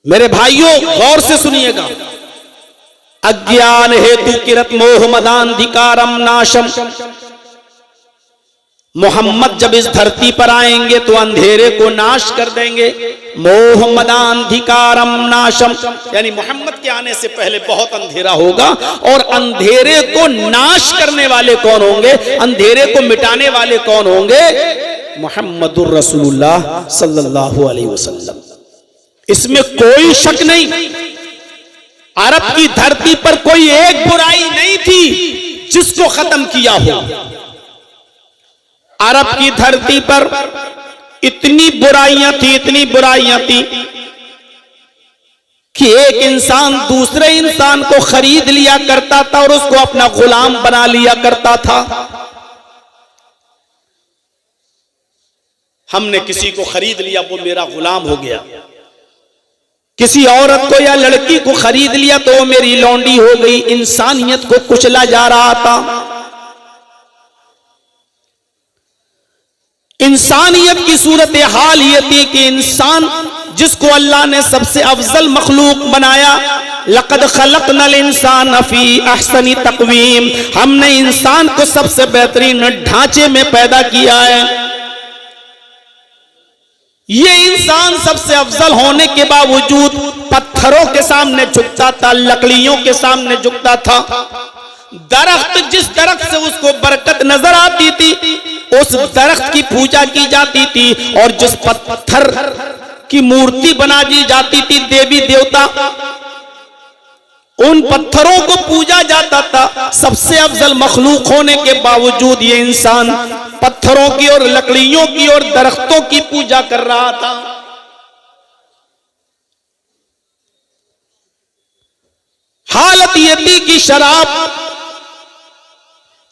मेरे भाइयों गौर से सुनिएगा। अज्ञान हेतु किरत मोह मदांधिकारम नाशम। मोहम्मद जब इस धरती पर आएंगे तो अंधेरे को नाश कर देंगे। मोह मदांधिकारम नाशम, यानी मोहम्मद के आने से पहले बहुत अंधेरा होगा और अंधेरे को नाश करने वाले कौन होंगे, अंधेरे को मिटाने वाले कौन होंगे? मुहम्मदुर रसूलुल्लाह सल्लल्लाहु अलैहि वसल्लम। इसमें कोई शक नहीं। अरब की धरती पर कोई एक बुराई नहीं थी जिसको खत्म किया हो। अरब की धरती पर इतनी बुराइयां थी, इतनी बुराइयां थी कि एक इंसान दूसरे इंसान को खरीद लिया करता था और उसको अपना गुलाम बना लिया करता था। हमने किसी को खरीद लिया, वो मेरा गुलाम हो गया। किसी औरत को या लड़की को खरीद लिया तो वो मेरी लौंडी हो गई। इंसानियत को कुचला जा रहा था। इंसानियत की सूरत हाल ये थी कि इंसान जिसको अल्लाह ने सबसे अफजल मखलूक बनाया, लक़द खलक़नल इंसान फी अहसनी तक़वीम, हमने इंसान को सबसे बेहतरीन ढांचे में पैदा किया है। ये इंसान सबसे अफजल होने के बावजूद पत्थरों के सामने झुकता था, लकड़ियों के सामने झुकता था। दरख्त, जिस दरख्त से उसको बरकत नजर आती थी उस दरख्त की पूजा की जाती थी, और जिस पत्थर की मूर्ति बना दी जाती थी, देवी देवता, उन पत्थरों को पूजा जाता था। सबसे अफजल मखलूक होने के बावजूद ये इंसान पत्थरों की और लकड़ियों की और दरख्तों की पूजा कर रहा था। हालत ये थी कि शराब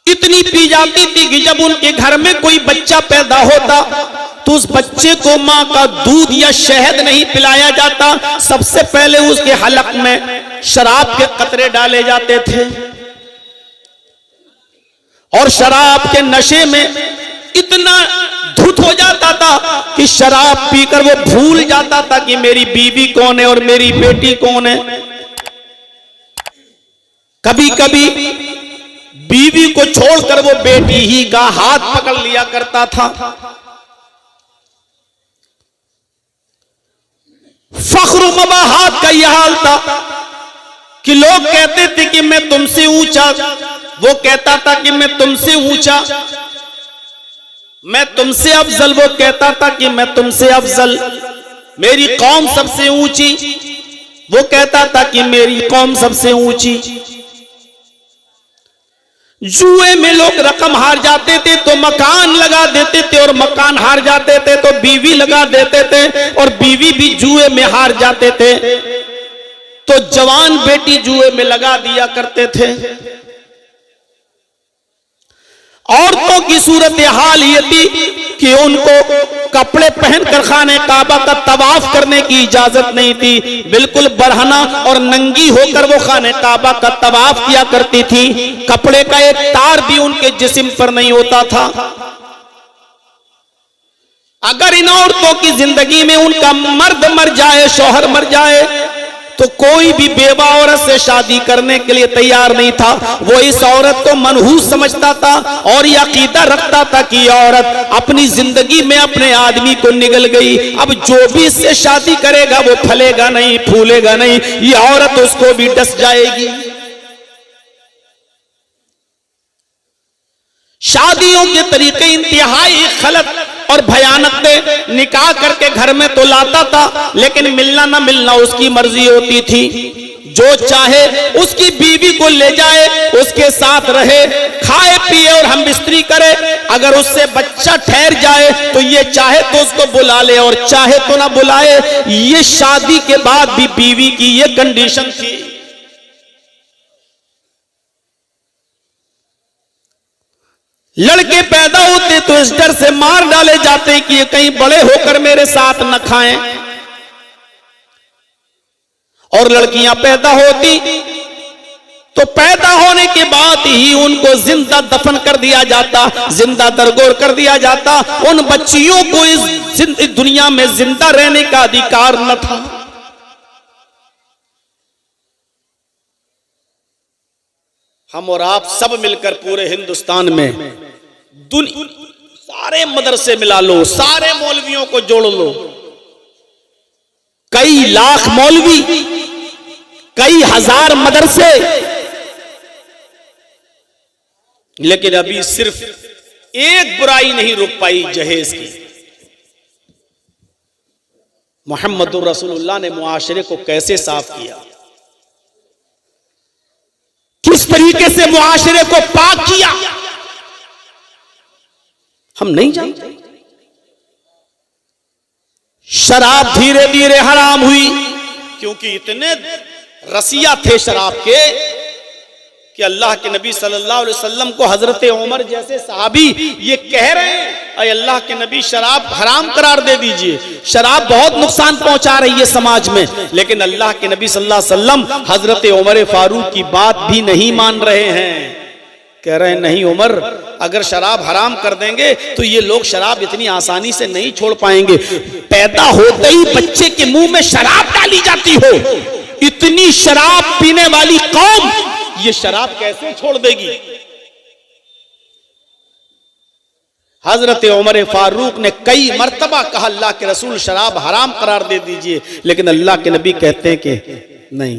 इतनी पी जाती थी कि जब उनके घर में कोई बच्चा पैदा होता तो उस बच्चे को मां का दूध या शहद नहीं पिलाया जाता, सबसे पहले उसके हलक में शराब के कतरे डाले जाते थे। और शराब के नशे में इतना धुत हो जाता था कि शराब पीकर वो भूल जाता था कि मेरी बीवी कौन है और मेरी बेटी कौन है। कभी कभी बीवी को छोड़कर वो बेटी ही का हाथ पकड़ लिया करता था। फख्र मबाहात का यह हाल था कि लोग कहते थे कि मैं तुमसे ऊंचा, वो कहता था कि मैं तुमसे ऊंचा, मैं तुमसे अफजल, वो कहता था कि मैं तुमसे अफजल, मेरी कौम सबसे ऊंची, वो कहता था कि मेरी कौम सबसे ऊंची। जुए में लोग रकम हार जाते थे तो मकान लगा देते थे, और मकान हार जाते थे तो बीवी लगा देते थे, और बीवी भी जुए में हार जाते थे तो जवान बेटी जुए में लगा दिया करते थे। औरतों की सूरत हाल ये थी कि उनको कपड़े पहनकर खाने काबा का तवाफ करने की इजाजत नहीं थी। बिल्कुल बरहना और नंगी होकर वो खाने काबा का तवाफ किया करती थी। कपड़े का एक तार भी उनके जिस्म पर नहीं होता था। अगर इन औरतों की जिंदगी में उनका मर्द मर जाए, शौहर मर जाए, तो कोई भी बेवा औरत से शादी करने के लिए तैयार नहीं था। वो इस औरत को मनहूस समझता था और ये अकीदा रखता था कि औरत अपनी जिंदगी में अपने आदमी को निगल गई, अब जो भी इससे शादी करेगा वो फलेगा नहीं, फूलेगा नहीं, ये औरत उसको भी डस जाएगी। शादियों के तरीके इंतहाई गलत और भयानक थे। निकाह करके घर में तो लाता था, लेकिन मिलना ना मिलना उसकी मर्जी होती थी। जो चाहे उसकी बीवी को ले जाए, उसके साथ रहे, खाए पिए और हम बिस्तरी करे। अगर उससे बच्चा ठहर जाए तो ये चाहे तो उसको बुला ले और चाहे तो ना बुलाए। ये शादी के बाद भी बीवी की ये कंडीशन थी। लड़के पैदा होते तो इस डर से मार डाले जाते कि ये कहीं बड़े होकर मेरे साथ न खाएं, और लड़कियां पैदा होती तो पैदा होने के बाद ही उनको जिंदा दफन कर दिया जाता, जिंदा दरगोर कर दिया जाता। उन बच्चियों को इस दुनिया में जिंदा रहने का अधिकार न था। हम और आप सब मिलकर पूरे हिंदुस्तान में सारे मदरसे मिला लो, सारे मौलवियों को जोड़ लो, कई लाख मौलवी, कई हजार मदरसे, लेकिन अभी सिर्फ एक बुराई नहीं रुक पाई जहेज की। मोहम्मदुर रसूलुल्लाह ने मुआशरे को कैसे साफ किया, किस तरीके से मुआशरे को पाक किया, हम नहीं जानते। शराब धीरे धीरे हराम हुई क्योंकि इतने रसिया थे शराब के कि अल्लाह के नबी सल्लल्लाहु अलैहि वसल्लम को हजरत उमर जैसे सहाबी ये कह रहे हैं, अरे अल्लाह के नबी शराब हराम करार दे दीजिए, शराब बहुत नुकसान पहुंचा रही है समाज में। लेकिन अल्लाह के नबी सल्लल्लाहु अलैहि वसल्लम हजरत उमर फारूक की बात भी नहीं मान रहे हैं। कह रहे हैं नहीं उमर, अगर शराब हराम कर देंगे तो ये लोग शराब इतनी आसानी से नहीं छोड़ पाएंगे। पैदा होते ही बच्चे के मुंह में शराब डाली जाती हो, इतनी शराब पीने वाली कौम ये शराब कैसे छोड़ देगी। हजरत उमर फारूक ने कई मर्तबा कहा अल्लाह के रसूल शराब हराम करार दे दीजिए, लेकिन अल्लाह के नबी कहते हैं कि नहीं।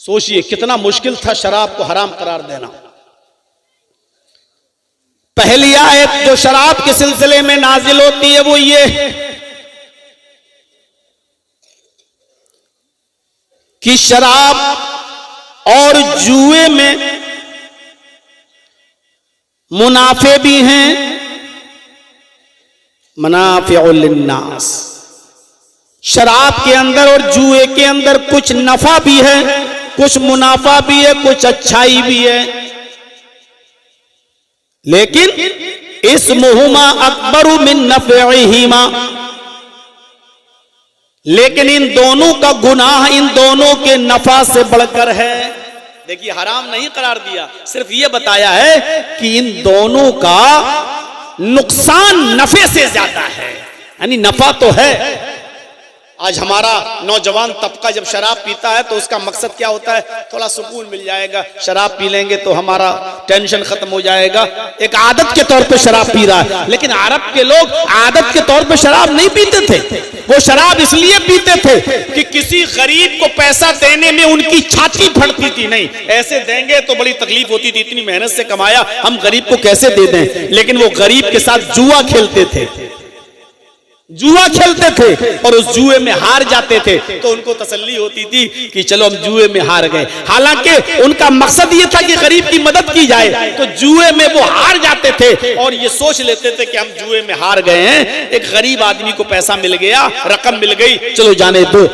सोचिए कितना मुश्किल था शराब को हराम करार देना। पहली आयत जो शराब के सिलसिले में नाजिल होती है वो ये कि शराब और जुए में मुनाफे भी हैं, मुनाफिउल लिन्नास। शराब के अंदर और जुए के अंदर कुछ नफा भी है, कुछ मुनाफा भी है, कुछ अच्छाई भी है, लेकिन इस्मुहुमा अकबरु मिन नफ़इहिमा, लेकिन इन दोनों का गुनाह इन दोनों के नफा से बढ़कर है। देखिए हराम नहीं करार दिया, सिर्फ ये बताया है कि इन दोनों का नुकसान नफे से ज्यादा है, यानी नफा तो है। आज हमारा नौजवान तबका जब शराब पीता है तो उसका मकसद क्या होता है, थोड़ा सुकून मिल जाएगा, शराब पी लेंगे तो हमारा टेंशन खत्म हो जाएगा, एक आदत के तौर पे शराब पी रहा है। लेकिन अरब के लोग आदत के तौर पे शराब नहीं पीते थे, वो शराब इसलिए पीते थे कि किसी गरीब को पैसा देने में उनकी छाती फटती थी, नहीं ऐसे देंगे तो बड़ी तकलीफ होती थी, इतनी मेहनत से कमाया हम गरीब को कैसे दे दें। लेकिन वो गरीब के साथ जुआ खेलते थे, जुआ खेलते थे और उस जुए में हार जाते थे तो उनको तसल्ली होती थी कि चलो हम जुए में हार गए। हालांकि उनका मकसद ये था कि गरीब की मदद की जाए, तो जुए में वो हार जाते थे और ये सोच लेते थे कि हम जुए में हार गए हैं, एक गरीब आदमी को पैसा मिल गया, रकम मिल गई, चलो जाने दो।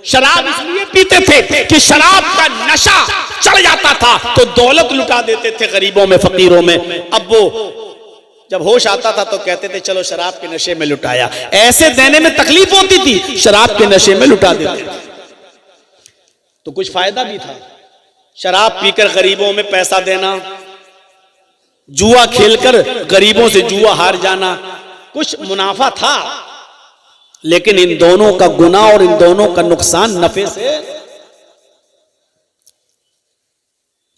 शराब इसलिए पीते थे कि शराब का नशा चढ़ जाता था तो दौलत लुटा देते थे गरीबों में, फकीरों में। अब वो जब होश आता था तो कहते थे चलो शराब के नशे में लुटाया। ऐसे देने में तकलीफ होती थी, शराब के नशे में लुटा देते थे। तो कुछ फायदा भी था, शराब पीकर गरीबों में पैसा देना, जुआ खेलकर गरीबों से जुआ हार जाना, कुछ मुनाफा था। लेकिन इन दोनों का गुनाह और इन दोनों का नुकसान नफे से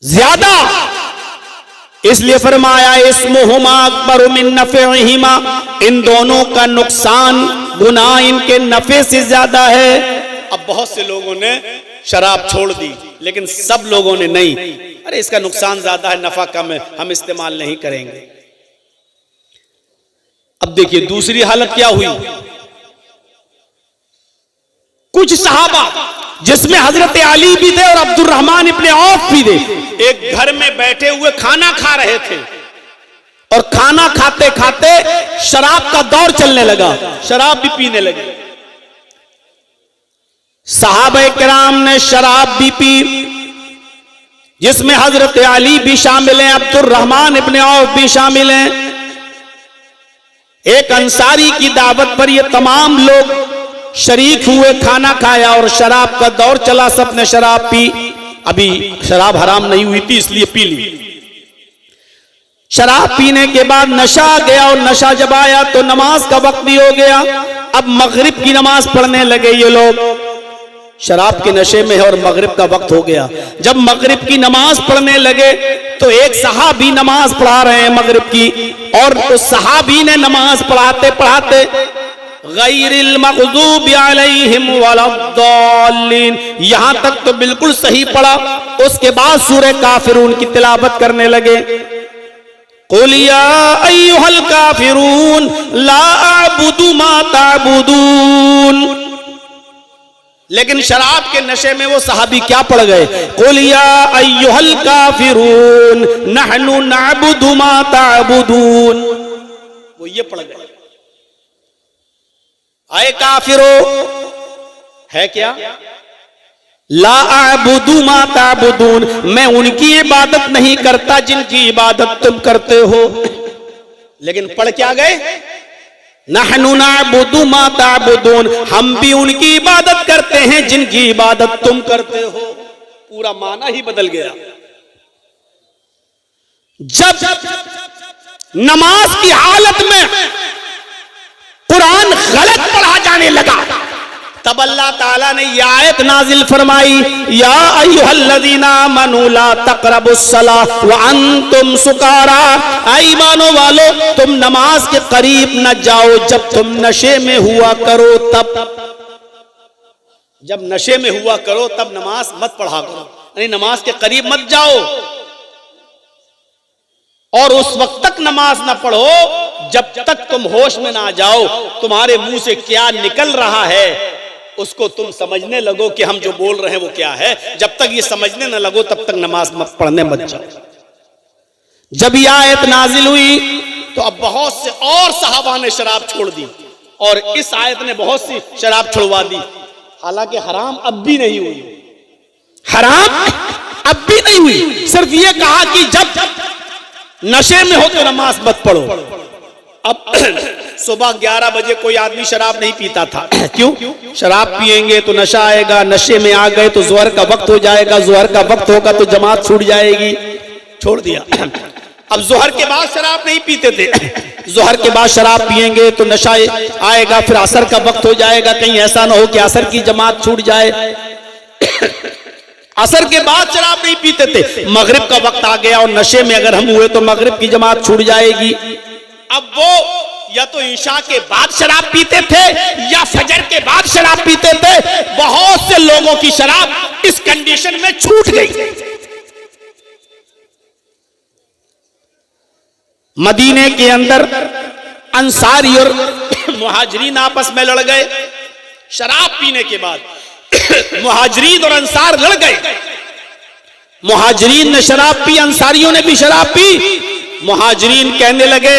ज्यादा, इसलिए फरमाया इस्मुहुमा अकबरु मिन नफ़इहिमा, इन दोनों का नुकसान गुनाह इनके नफे से ज्यादा है। अब बहुत से लोगों ने शराब छोड़ दी, लेकिन सब लोगों ने नहीं, अरे इसका नुकसान ज्यादा है, नफा कम है, हम इस्तेमाल नहीं करेंगे। अब देखिए दूसरी हालत क्या हुई, कुछ सहाबा जिसमें हजरत अली भी थे और अब्दुर्रहमान इब्ने औफ भी थे, एक घर में बैठे हुए खाना खा रहे थे और खाना खाते खाते शराब का दौर चलने लगा, शराब भी पीने लगे। सहाबा किराम ने शराब भी पी, जिसमें हजरत अली भी शामिल हैं, अब्दुर्रहमान इब्ने औफ भी शामिल हैं। एक अंसारी की दावत पर ये तमाम लोग शरीक हुए, खाना खाया और शराब का दौर चला, सबने शराब पी। अभी शराब हराम नहीं हुई थी इसलिए पी ली। शराब पीने के बाद नशा आ गया और नशा जब आया तो नमाज का वक्त भी हो गया। अब मगरिब की नमाज पढ़ने लगे ये लोग। शराब के नशे में है और मगरिब का वक्त हो गया। जब मगरिब की नमाज पढ़ने लगे तो एक सहाबी नमाज पढ़ा रहे हैं मगरिब की, और उस सहाबी ने नमाज पढ़ाते पढ़ाते गैरिल मग़ज़ूबि अलैहिम वलद्दाल्लीन यहां तक तो बिल्कुल सही पढ़ा। उसके बाद सूरह काफिरून की तिलावत करने लगे। कुल या अय्युहल काफिरून ला अअबुदु मा ताबुदून। लेकिन शराब के नशे में वो सहाबी क्या पढ़ गए? कुल या अय्युहल काफिरून नहनु नअबुदु मा ताबुदून। वो ये पढ़ गए। आए काफिरो है क्या? ला अअबुदु मा ताबुदून, मैं उनकी इबादत नहीं करता जिनकी इबादत तुम करते हो। लेकिन पढ़ क्या गए? नहनु नअबुदु मा ताबुदून, हम भी उनकी इबादत करते हैं जिनकी इबादत तुम करते हो। पूरा माना ही बदल गया। जब नमाज की हालत में कुरान गलत पढ़ा जाने लगा तब अल्लाह ताला ने यह आयत नाजिल फरमाई, या अय्युहल्लज़ीना आमनू ला तक़रबुस्सलाह व अंतुम सुकारा। ईमानो वालो, तुम नमाज के करीब न जाओ जब तुम नशे में हुआ करो। तब जब नशे में हुआ करो तब नमाज मत पढ़ा करो, यानी नमाज के करीब मत जाओ। और उस वक्त तक नमाज ना पढ़ो जब तक तुम होश में ना जाओ। तुम्हारे मुंह से क्या निकल रहा है उसको तुम समझने लगो कि हम जो बोल रहे हैं वो क्या है। जब तक ये समझने न लगो तब तक नमाज मत पढ़ने मत जाओ। जब ये आयत नाजिल हुई तो अब बहुत से और सहाबा ने शराब छोड़ दी, और इस आयत ने बहुत सी शराब छुड़वा दी। हालांकि हराम अब भी नहीं हुई, हराम अब भी नहीं हुई। सिर्फ ये कहा कि जब नशे में हो तो नमाज मत पढ़ो। अब सुबह 11 बजे कोई आदमी शराब नहीं पीता था। क्यों? शराब पिएंगे तो नशा आएगा, नशे में आ गए तो ज़ोहर का वक्त हो जाएगा, ज़ोहर का वक्त होगा तो जमात छूट जाएगी। छोड़ दिया। अब ज़ोहर के बाद शराब नहीं पीते थे, ज़ोहर के बाद शराब पिएंगे तो नशा आएगा, फिर असर का वक्त हो जाएगा, कहीं ऐसा ना हो कि असर की जमात छूट जाए। असर के बाद शराब नहीं पीते थे, मगरिब का वक्त आ गया और नशे में अगर हम हुए तो मगरिब की जमात छूट जाएगी। अब वो या तो ईशा के बाद शराब पीते थे या फजर के बाद शराब पीते थे। बहुत से लोगों की शराब इस कंडीशन में छूट गई। मदीने के अंदर अंसारी और मुहाजिरीन आपस में लड़ गए। शराब पीने के बाद मुहाजिरीन और अंसार लड़ गए। मुहाजिरीन ने शराब पी, अंसारियों ने भी शराब पी। मुहाजिरीन कहने लगे,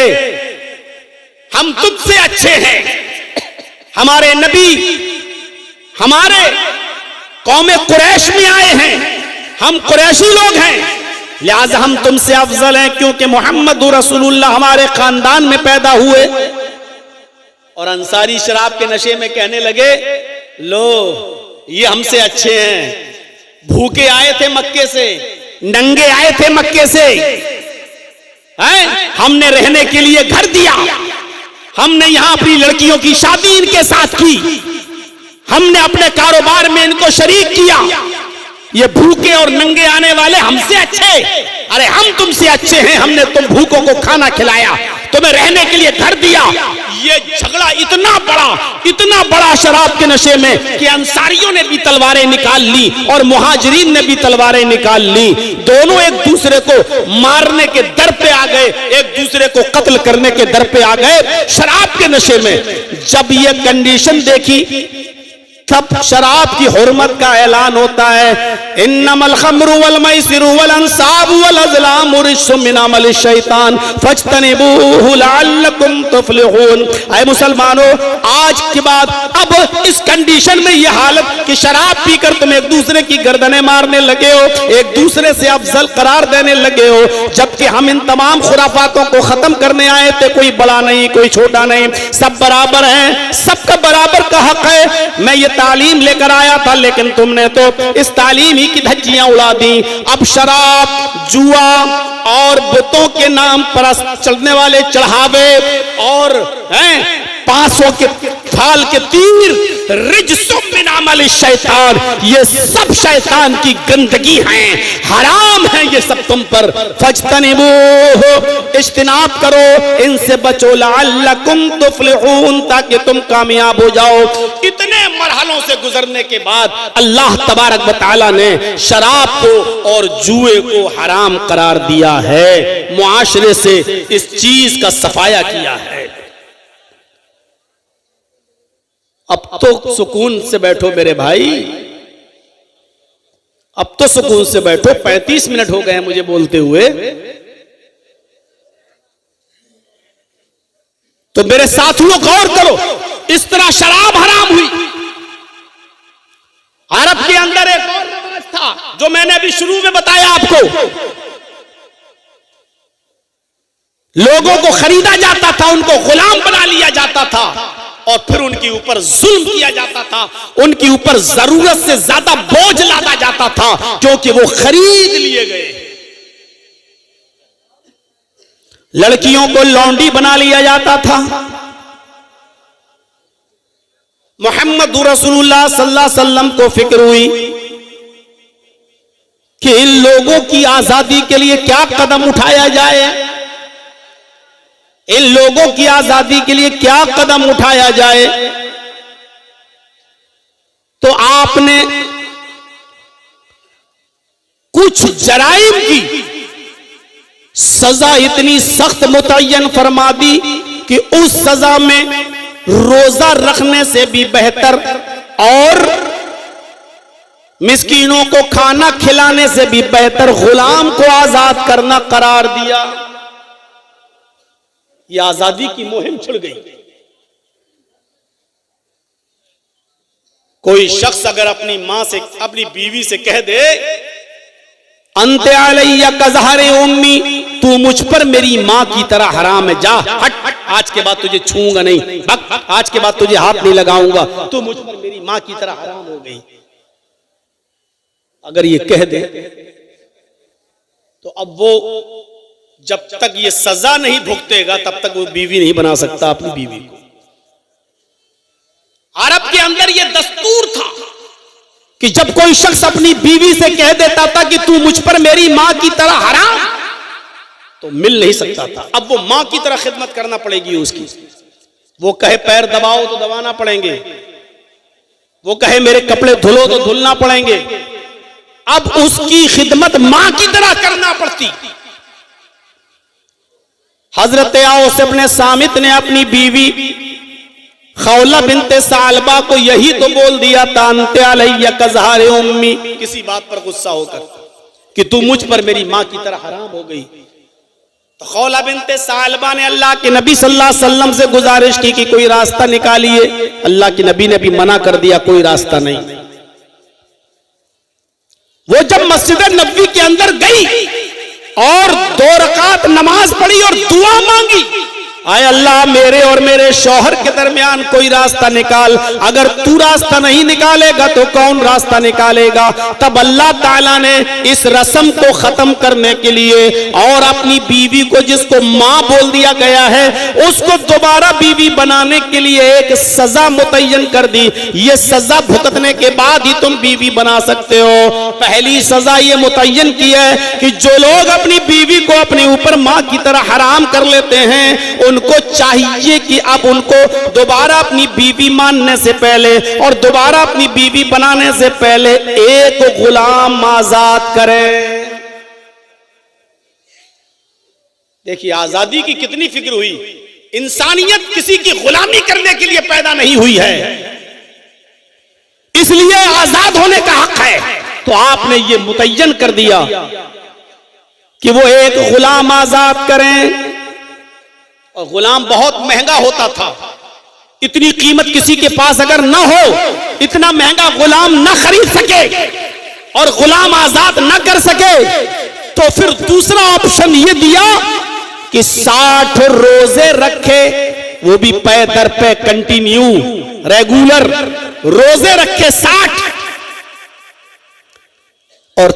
हम तुझसे अच्छे हैं, हमारे नबी हमारे कौमे कुरैश में आए हैं, हम कुरैशी लोग हैं, लिहाजा हम तुमसे अफजल हैं क्योंकि मोहम्मद रसूलुल्लाह हमारे खानदान में पैदा हुए। और अंसारी शराब के नशे में कहने लगे, लो ये हमसे अच्छे हैं, भूखे आए थे मक्के से, नंगे आए थे मक्के से, हमने रहने के लिए घर दिया, हमने यहां अपनी लड़कियों की शादी इनके साथ की, हमने अपने कारोबार में इनको शरीक किया। ये भूखे और नंगे आने वाले हमसे अच्छे? अरे हम तुमसे अच्छे हैं, हमने तुम भूखों को खाना खिलाया, तुम्हें रहने के लिए घर दिया। ये झगड़ा इतना बड़ा शराब के नशे में कि अंसारियों ने भी तलवारें निकाल ली और मुहाजिरीन ने भी तलवारें निकाल ली। दोनों एक दूसरे को मारने के दर पे आ गए, एक दूसरे को कत्ल करने के दर पे आ गए शराब के नशे में। जब ये कंडीशन देखी तब शराब की हुर्मत का ऐलान होता है, इन्नमल खम्रु वल मैसिरु वल अंसाबु वल अज़लामु रिज्सुम मिन अमलि शैतान फज्तनिबूहु लअल्लकुम तुफ्लिहून। ऐ मुसलमानों, आज के बाद अब इस कंडीशन में यह हालत कि शराब पीकर तुम एक दूसरे की गर्दनें मारने लगे हो, एक दूसरे से अफजल करार देने लगे हो, जबकि हम इन तमाम खुराफातों को खत्म करने आए थे। कोई बड़ा नहीं, कोई छोटा नहीं, सब बराबर हैं, सबका बराबर का हक है। मैं ये तालीम लेकर आया था लेकिन तुमने तो इस तालीम ही की धज्जियां उड़ा दी। अब शराब, जुआ और बुतों के नाम पर चलने वाले चढ़ावे और 500 के ढाल के तीर, रिज्सुम मिन अमल शैतान, ये सब शैतान की गंदगी हैं, हराम है ये सब तुम पर। फज्तनिबूहु, इज्तिनाब करो, इनसे बचो, लअल्लकुम तुफ्लिहून, ताकि तुम कामयाब हो जाओ। इतने मरहलों से गुजरने के बाद अल्लाह तबारक व तआला ने शराब को और जुए को हराम करार दिया है, मुआशरे से इस चीज का सफाया किया है। अब तो सुकून से बैठो मेरे भाई, अब तो सुकून से बैठो। 35 मिनट हो गए हैं मुझे बोलते हुए, तो मेरे साथियों गौर करो, इस तरह शराब हराम हुई। अरब के अंदर एक और रिवाज था जो मैंने अभी शुरू में बताया आपको, लोगों को खरीदा जाता था, उनको गुलाम बना लिया जाता था और फिर उनके ऊपर जुल्म किया जाता था, उनके ऊपर जरूरत से ज्यादा बोझ लादा जाता था क्योंकि वो खरीद लिए गए। लड़कियों को लौंडी बना लिया जाता था। मोहम्मद रसूलुल्लाह सल्लल्लाहु अलैहि वसल्लम को फिक्र हुई कि इन लोगों की आजादी के लिए क्या कदम उठाया जाए, इन लोगों की आजादी के लिए क्या कदम उठाया जाए। तो आपने कुछ जराइम की सजा इतनी सख्त मुतय्यन फरमा दी कि उस सजा में रोजा रखने से भी बेहतर और मिस्कीनों को खाना खिलाने से भी बेहतर गुलाम को आजाद करना करार दिया। यह आजादी की मुहिम छिड़ गई। कोई शख्स अगर अपनी मां से, अपनी बीवी से कह दे, अंते अलैया कज़हरे उम्मी, तू मुझ पर मेरी मां की तरह हराम है, जा हट, आज के बाद तुझे छूऊंगा नहीं, बक, आज के बाद तुझे हाथ नहीं लगाऊंगा, तू मुझ पर मेरी मां की तरह हराम हो गई। अगर ये कह दे तो अब वो जब तक ये सजा नहीं भुगतेगा तब तक वो बीवी नहीं बना सकता अपनी बीवी को। अरब के अंदर ये दस्तूर था कि जब कोई शख्स अपनी बीवी से कह देता था कि तू मुझ पर मेरी मां की तरह हराम, तो मिल नहीं सकता था। अब वो मां की तरह खिदमत करना पड़ेगी उसकी। वो कहे पैर दबाओ तो दबाना पड़ेंगे, वो कहे मेरे कपड़े धुलो तो धुलना पड़ेंगे। अब उसकी खिदमत मां की तरह करना पड़ती। हजरत औस इब्न सामित ने अपनी बीवी खौला बिनते सालबा को यही तो बोल दिया था, अंते अलैया कज़हरे उम्मी, किसी बात पर गुस्सा होकर कि तू मुझ पर मेरी मां की तरह हराम हो गई। तो खौला बिनते सालबा ने अल्लाह के नबी सल्लल्लाहु अलैहि वसल्लम से गुजारिश की कि कोई रास्ता निकालिए। अल्लाह के नबी ने भी मना कर दिया, कोई रास्ता नहीं। वो जब मस्जिद नबवी के अंदर गई और 2 रकात नमाज पढ़ी और दुआ मांगी, आए अल्लाह मेरे और मेरे शौहर के दरमियान कोई रास्ता निकाल, अगर तू रास्ता नहीं निकालेगा तो कौन रास्ता निकालेगा। तब अल्लाह ताला ने इस रस्म को खत्म करने के लिए और अपनी बीवी को, जिसको मां बोल दिया गया है, उसको दोबारा बीवी बनाने के लिए एक सजा मुतय्यन कर दी। ये सजा भुगतने के बाद ही तुम बीवी बना सकते हो। पहली सजा ये मुतय्यन की है कि जो लोग अपनी बीवी को अपने ऊपर मां की तरह हराम कर लेते हैं, उनको चाहिए कि अब उनको दोबारा अपनी बीवी मानने से पहले और दोबारा अपनी बीवी बनाने से पहले एक गुलाम आजाद करें। देखिए आजादी की कितनी फिक्र हुई। इंसानियत किसी की गुलामी करने के लिए पैदा नहीं हुई है, इसलिए आजाद होने का हक है। तो आपने ये मुतय्यन कर दिया कि वो एक गुलाम आजाद करें। और गुलाम बहुत महंगा होता था, इतनी कीमत किसी के पास अगर ना हो, इतना महंगा गुलाम ना खरीद सके और गुलाम आजाद ना कर सके, तो फिर दूसरा ऑप्शन ये दिया कि 60 रोजे रखे, वो भी पे दर पे कंटिन्यू रेगुलर रोजे रखे 60। और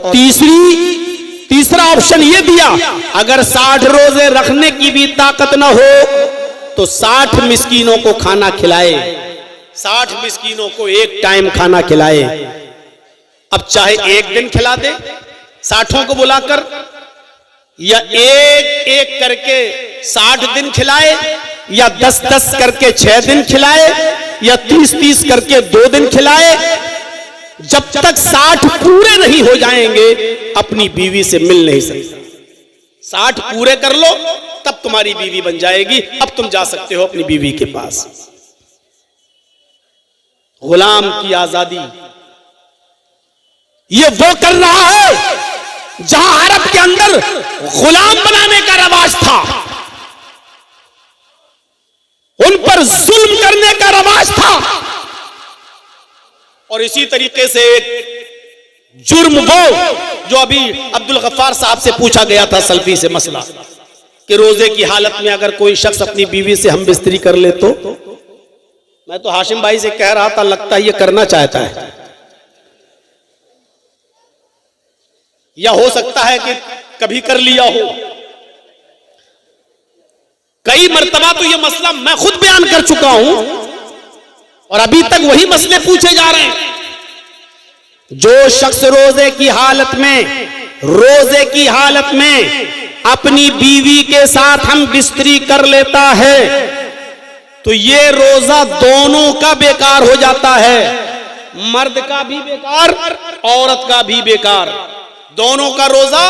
तीसरा ऑप्शन यह दिया, अगर 60 रोजे रखने की भी ताकत ना हो तो 60 मिस्कीनों को खाना खिलाए। 60 मिस्कीनों को एक टाइम खाना खिलाए। अब चाहे एक दिन खिला दे 60 को बुलाकर, या एक एक करके 60 दिन खिलाए, या 10-10 करके 6 दिन खिलाए, या 30-30 करके 2 दिन खिलाए। जब तक 60 पूरे नहीं हो जाएंगे अपनी बीवी से मिल नहीं सकते। 60 पूरे कर लो तब तुम्हारी बीवी बन जाएगी। अब तुम जा सकते हो अपनी बीवी के पास। गुलाम की आजादी ये वो कर रहा है जहां अरब के अंदर गुलाम बनाने का रवाज था, उन पर जुल्म करने का रवाज था। और इसी तरीके से एक जुर्म वो जो अभी अब्दुल गफ्फार साहब से पूछा गया था सल्फी से मसला कि रोजे की हालत में अगर कोई शख्स अपनी बीवी से हम बिस्तरी कर ले तो मैं तो हाशिम भाई से कह रहा था, लगता है ये करना चाहता है, या हो सकता है कि कभी कर लिया हो। कई मर्तबा तो ये मसला मैं खुद बयान कर चुका हूं और अभी तक वही मसले पूछे जा रहे हैं। जो शख्स रोजे की हालत में अपनी बीवी के साथ हम बिस्तरी कर लेता है तो ये रोजा दोनों का बेकार हो जाता है, मर्द का भी बेकार, औरत का भी बेकार, दोनों का रोजा,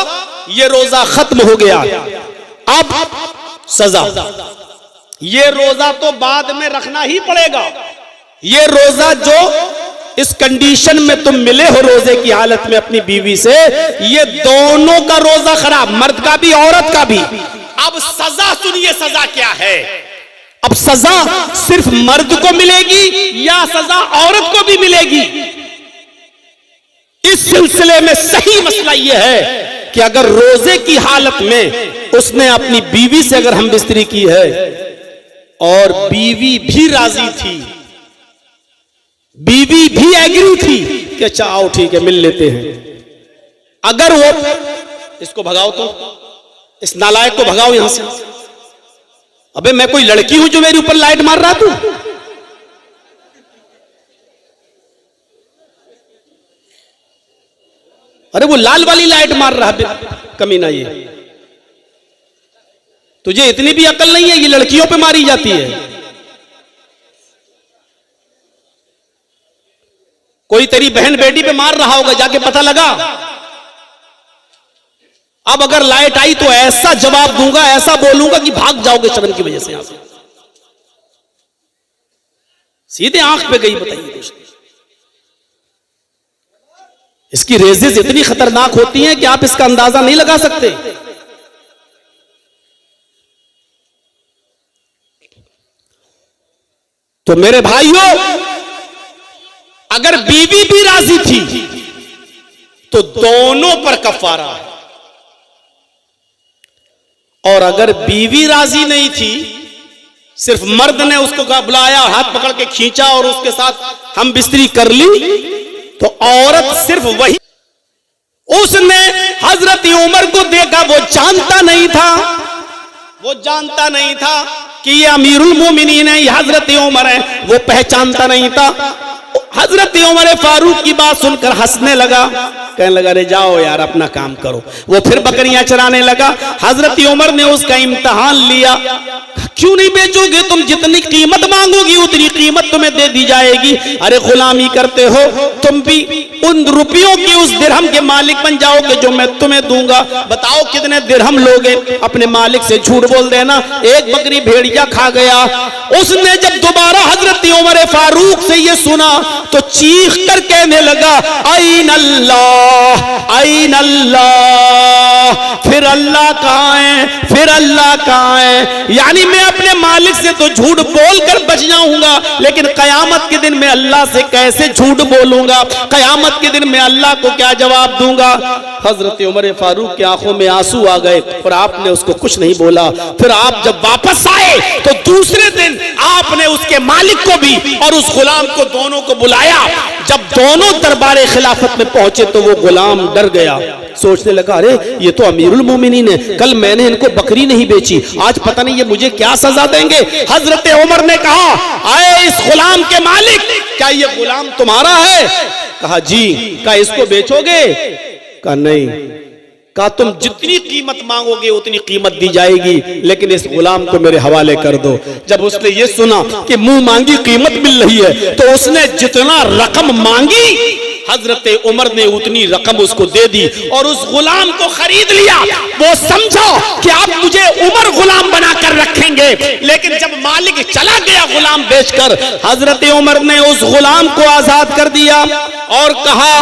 ये रोजा खत्म हो गया। अब सजा, ये रोजा तो बाद में रखना ही पड़ेगा। ये रोजा जो इस कंडीशन में तुम मिले हो रोजे की हालत में अपनी बीवी से, ये दोनों का रोजा खराब, मर्द का भी औरत का भी। अब सजा सुनिए, सजा क्या है। अब सजा सिर्फ मर्द को मिलेगी या सजा औरत को भी मिलेगी। इस सिलसिले में सही मसला यह है कि अगर रोजे की हालत में उसने अपनी बीवी से अगर हम बिस्तरी की है और बीवी भी राजी थी, बीवी भी एग्री थी कि अच्छा आओ ठीक है मिल लेते हैं, अगर वो इसको भगाओ तो इस नालायक को भगाओ यहां से। अबे मैं कोई लड़की हूं जो मेरे ऊपर लाइट मार रहा तू? अरे वो लाल वाली लाइट मार रहा है कमीना। ये तुझे इतनी भी अकल नहीं है, ये लड़कियों पे मारी जाती है। कोई तेरी बहन बेटी पे मार रहा होगा, जाके पता लगा। अब अगर लाइट आई तो ऐसा जवाब दूंगा, ऐसा बोलूंगा कि भाग जाओगे शर्म की वजह से यहां से। सीधे आंख पे गई, बताइए कुछ। इसकी रेजेस इतनी खतरनाक होती हैं कि आप इसका अंदाजा नहीं लगा सकते। तो मेरे भाइयों, अगर बीवी भी राजी थी तो दोनों पर कफारा है, और अगर बीवी राजी नहीं थी, सिर्फ मर्द ने उसको बुलाया, हाथ पकड़ के खींचा और उसके साथ हम बिस्तरी कर ली, तो औरत सिर्फ वही। उसने हजरत उमर को देखा, वो जानता नहीं था कि ये अमीरुल मोमिनीन है, ये हजरत उमर है, वो पहचानता नहीं था। हजरत उमर फारूक की बात सुनकर हंसने लगा, कहने लगा अरे जाओ यार अपना काम करो। वो फिर बकरियां चराने लगा। हजरत उमर ने उसका इम्तिहान लिया, क्यों नहीं बेचोगे तुम, जितनी कीमत मांगोगी उतनी कीमत तुम्हें दे दी जाएगी। अरे गुलामी करते हो, तुम भी उन रुपयों की उस दिरहम के मालिक बन जाओगे जो मैं तुम्हें दूंगा। बताओ कितने दिरहम लोगे, अपने मालिक से झूठ बोल देना। एक बकरी भेड़िया खा गया। उसने जब दोबारा हजरत उमर फारूक से ये सुना तो चीख कर कहने लगा ऐन अल्लाह, ऐन अल्लाह, फिर अल्लाह कहां है, फिर अल्लाह कहां है। यानी मैं अपने मालिक से तो झूठ बोलकर बच जाऊंगा, लेकिन कयामत के दिन मैं अल्लाह से कैसे झूठ बोलूंगा, कयामत के दिन मैं अल्लाह को क्या जवाब दूंगा। हजरत उमर फारूक की आंखों में आंसू आ गए और आपने उसको कुछ नहीं बोला। फिर आप जब वापस आए तो दूसरे दिन आपने उसके मालिक को भी और उस गुलाम को, दोनों को बुलाया। जब दोनों दरबारे खिलाफत में पहुंचे तो वो गुलाम डर गया, सोचने लगा अरे ये तो अमीरुल मोमिनीन है, कल मैंने इनको बकरी नहीं बेची, आज पता नहीं ये मुझे क्या सजा देंगे। हजरत उमर ने कहा आए इस गुलाम के मालिक, क्या ये गुलाम तुम्हारा है? कहा जी। कहा इसको बेचोगे? कहा नहीं। कहा तुम जितनी कीमत मांगोगे उतनी कीमत दी जाएगी, लेकिन इस गुलाम को मेरे हवाले कर दो। जब उसने ये सुना कि मुंह मांगी कीमत मिल रही है तो उसने जितना रकम मांगी हजरत उमर ने उतनी रकम उसको दे दी और उस गुलाम को खरीद लिया। वो समझो कि आप मुझे उमर गुलाम बनाकर रखेंगे, लेकिन जब मालिक चला गया गुलाम बेचकर, हजरत उमर ने उस गुलाम को आजाद कर दिया और कहा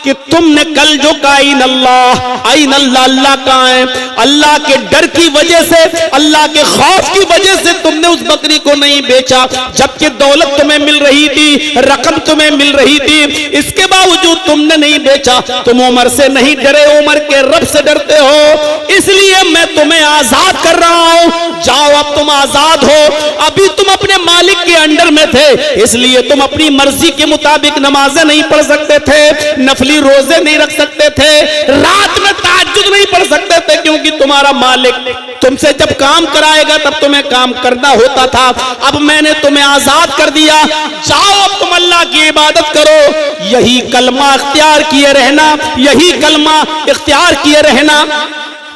कि तुमने कल जो कहा आइन अल्लाह, अल्लाह कहाँ है? अल्लाह के डर की वजह से, अल्लाह के खौफ की वजह से तुमने उस बकरी को नहीं बेचा, जबकि दौलत तुम्हें मिल रही थी, रकम तुम्हें मिल रही थी, इसके बावजूद तुमने नहीं बेचा। तुम उमर से नहीं डरे, उमर के रब से डरते हो, इसलिए मैं तुम्हें आजाद कर रहा हूं। जाओ अब तुम आजाद हो। अभी तुम अपने मालिक के अंडर में थे, इसलिए तुम अपनी मर्जी के मुताबिक नमाजें नहीं पढ़ सकते थे, नफली रोजे नहीं रख सकते थे, रात में तहज्जुद नहीं पढ़ सकते थे, क्योंकि तुम्हारा मालिक तुमसे जब काम कराएगा तब तुम्हें काम करना होता था। अब मैंने तुम्हें आजाद कर दिया, जाओ अब तुम अल्लाह की इबादत करो, यही कलमा इख्तियार किए रहना, यही कलमा इख्तियार किए रहना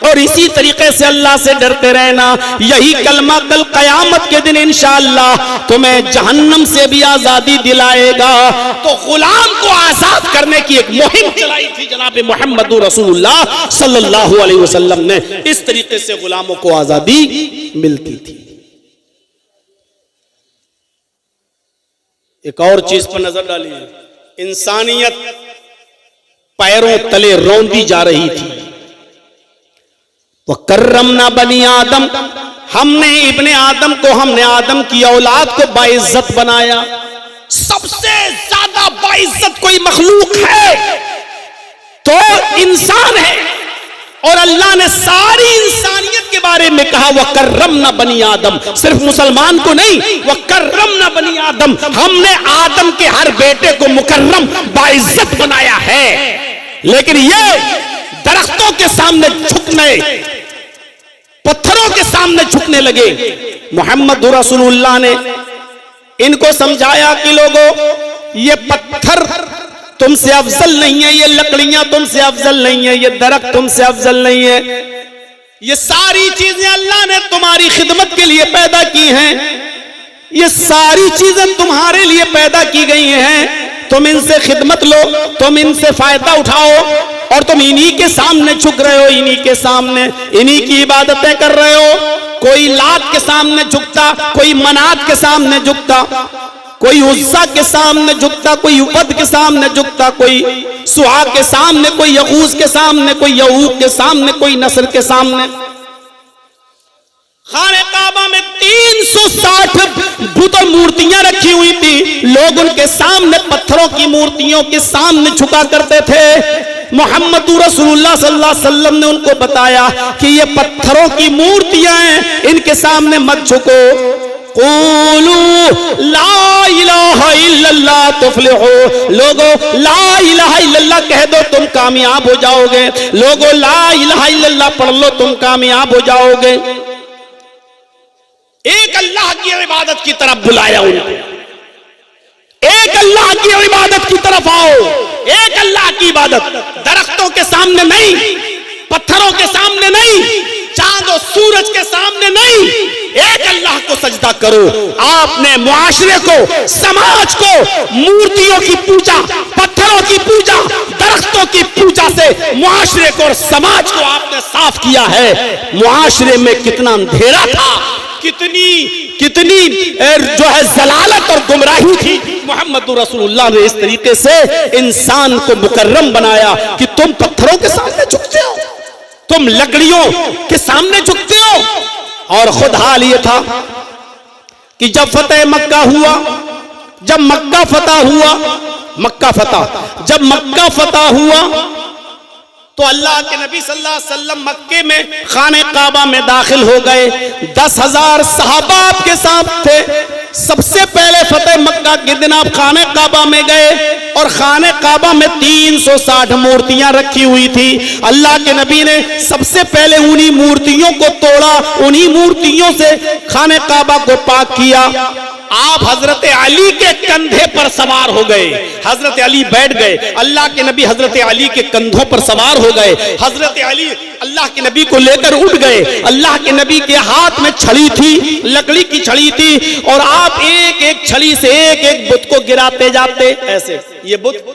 और इसी तरीके से अल्लाह से डरते रहना। यही कलमा कल कयामत के दिन इंशाअल्लाह तुम्हें जहन्नम से भी आजादी दिलाएगा। तो गुलाम को आजाद करने की एक मुहिम चलाई थी जनाब मोहम्मद रसूलुल्लाह सल्लल्लाहु अलैहि वसल्लम ने। इस तरीके से गुलामों को आजादी मिलती थी। एक और चीज पर नजर डालिए, इंसानियत पैरों तले रौंदी जा रही थी। वकर्रमना बनी आदम, हमने इब्ने आदम को, हमने आदम की औलाद को बाइज्जत बनाया। सबसे ज्यादा बाइज्जत कोई मखलूक है तो इंसान है, और अल्लाह ने सारी इंसानियत के बारे में कहा वकर्रमना बनी आदम। सिर्फ मुसलमान को नहीं, वकर्रमना बनी आदम, हमने आदम के हर बेटे को मुकर्रम बाइज्जत बनाया है। लेकिन ये दरख्तों के सामने झुकने, पत्थरों के सामने झुकने लगे। मोहम्मद रसूलुल्लाह ने इनको समझाया कि लोगों, ये पत्थर तुमसे अफजल नहीं है, ये लकड़ियां तुमसे अफजल नहीं है, ये दरख्त तुमसे अफजल नहीं है, ये सारी चीजें अल्लाह ने तुम्हारी खिदमत के लिए पैदा की हैं, ये सारी चीजें तुम्हारे लिए पैदा की गई हैं। तुम इनसे खिदमत लो, तुम इनसे फायदा उठाओ, और तुम इन्हीं के सामने झुक रहे हो, इन्हीं के सामने इन्हीं की इबादतें कर रहे हो। कोई लात के सामने झुकता, कोई मनात के सामने झुकता, कोई उज्जा के सामने झुकता, कोई उपद के सामने झुकता, कोई सुहा के सामने, कोई यगूज के सामने, कोई यहूक के सामने, कोई नसर के सामने। खाने काबा में 360 बुत और मूर्तियां रखी हुई थी। लोग उनके सामने, पत्थरों की मूर्तियों के सामने झुका करते थे। मोहम्मद रसूलुल्लाह सल्लल्लाहु अलैहि वसल्लम ने उनको बताया कि ये पत्थरों की मूर्तियां हैं, इनके सामने मत झुको। क़ूलू ला इलाहा इल्लल्लाह तुफ्लिहू, लोगों ला इलाहा इल्लल्लाह कह दो तुम कामयाब हो जाओगे। लोगों ला इलाहा इल्लल्लाह पढ़ लो तुम कामयाब हो जाओगे। एक अल्लाह की इबादत की तरफ बुलाया उनको, एक अल्लाह की इबादत की तरफ आओ, एक अल्लाह की इबादत। दरख्तों के सामने नहीं, पत्थरों के सामने नहीं, चांद और सूरज के सामने नहीं, एक अल्लाह को सजदा करो। आपने मुआशरे को, समाज को मूर्तियों की पूजा, पत्थरों की पूजा, दरख्तों की पूजा से मुआशरे को और समाज को आपने साफ किया है। मुआशरे में कितना अंधेरा था, कितनी जो है जलालत और गुमराही थी। मोहम्मद रसूलुल्लाह ने इस तरीके से इंसान को मुकर्रम बनाया कि तुम पत्थरों के सामने झुकते हो, तुम लकड़ियों के सामने झुकते हो। और खुद हाल ये था कि जब फतेह मक्का हुआ, जब मक्का फतह हुआ, जब मक्का फतह हुआ तो अल्लाह के नबी सल्लल्लाहु अलैहि वसल्लम मक्के में खाने काबा में दाखिल हो गए। 10,000 सहाबा आपके साथ थे। सबसे पहले फतेह मक्का के दिन आप खाने काबा में गए और खाने काबा में 360 मूर्तियां रखी हुई थी। अल्लाह के नबी ने सबसे पहले उन्हीं मूर्तियों को तोड़ा, उन्हीं मूर्तियों से खाने काबा को पाक किया। आप हजरत अली के कंधे पर सवार हो गए, हजरत अली बैठ गए, अल्लाह के नबी हजरत अली के कंधों पर सवार हो गए। हजरत अली अल्लाह के नबी को लेकर उठ गए। अल्लाह के नबी के हाथ में छड़ी थी, लकड़ी की छड़ी थी, और आप एक एक छड़ी से एक एक बुत को गिराते जाते। ऐसे ये बुत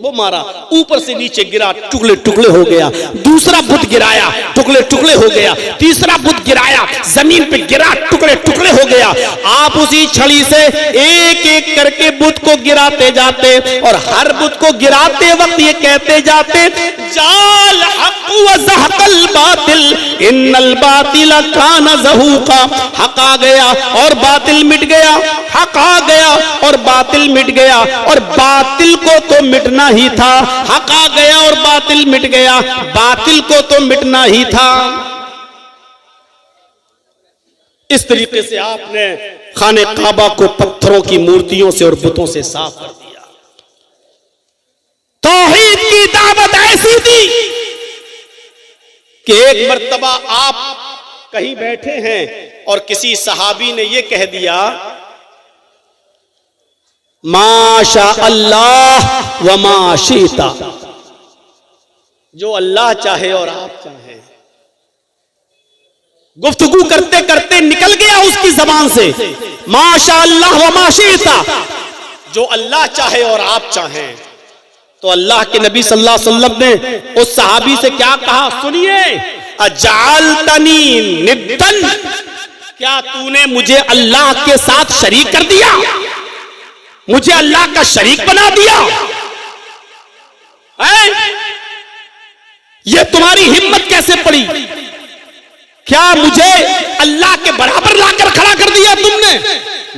वो मारा, ऊपर से नीचे गिरा, टुकड़े टुकड़े हो गया। दूसरा बुत गिराया, टुकड़े टुकड़े हो गया। तीसरा बुत गिराया, जमीन पे गिरा, टुकड़े टुकड़े हो गया। आप उसी छड़ी से एक एक करके बुत को गिराते जाते, और हर बुत को गिराते वक्त ये कहते जाते, जाल हक व ज़हकल बातिल इन्नल बातिल काना ज़हूका। हक आ गया और बातिल मिट गया, हक आ गया और बातिल मिट गया, और बातिल को तो मिटना ही था। हक आ गया और बातिल मिट गया, बातिल को तो मिटना ही था। इस तरीके से आपने खाने काबा को पत्थरों की मूर्तियों से और बुतों से साफ कर दिया। तौहीद की दावत ऐसी थी कि एक मर्तबा आप कहीं बैठे हैं और किसी सहाबी ने यह कह दिया, माशा अल्लाह व माशीता, जो अल्लाह चाहे और आप चाहें। गुफ्तगू करते करते निकल गया उसकी जबान से, माशा अल्लाह व माशीता, जो अल्लाह चाहे और आप चाहें। तो अल्लाह के नबी सल्लल्लाहु अलैहि वसल्लम ने उस सहाबी से क्या कहा, सुनिए, अजालतनी निद्दन, क्या तूने मुझे अल्लाह के साथ शरीक कर दिया, मुझे अल्लाह का शरीक बना दिया है? ये तुम्हारी हिम्मत कैसे पड़ी? क्या मुझे अल्लाह के बराबर लाकर खड़ा कर दिया तुमने?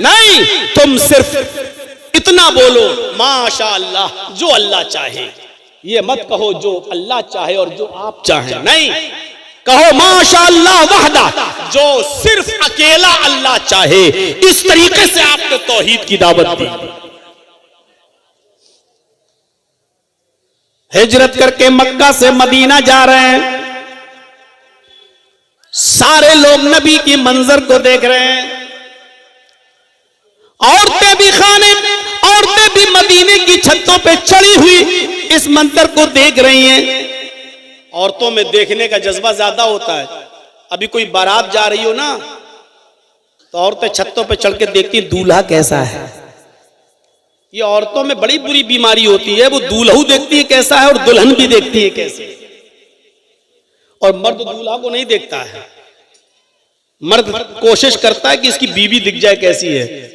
नहीं, तुम सिर्फ इतना बोलो, माशा अल्लाह, जो अल्लाह चाहे। ये मत कहो जो अल्लाह चाहे और जो आप चाहें, नहीं, कहो माशा अल्लाह वहदा, जो सिर्फ अकेला अल्लाह चाहे। इस तरीके से आपने तौहीद की दावत दी। हिजरत करके मक्का से मदीना जा रहे हैं, सारे लोग नबी की मंजर को देख रहे हैं। औरतें भी औरतें भी मदीने की छतों पे चढ़ी हुई इस मंजर को देख रही हैं। औरतों में देखने का जज्बा ज्यादा होता है। अभी कोई बारात जा रही हो ना, तो औरतें छतों पे चढ़ के देखती दूल्हा कैसा है। ये औरतों में बड़ी बुरी बीमारी होती है, वो दूल्हू देखती है कैसा है और दुल्हन भी देखती है कैसी, और मर्द दूल्हा को नहीं देखता है। मर्द कोशिश करता है कि इसकी बीवी दिख जाए कैसी है,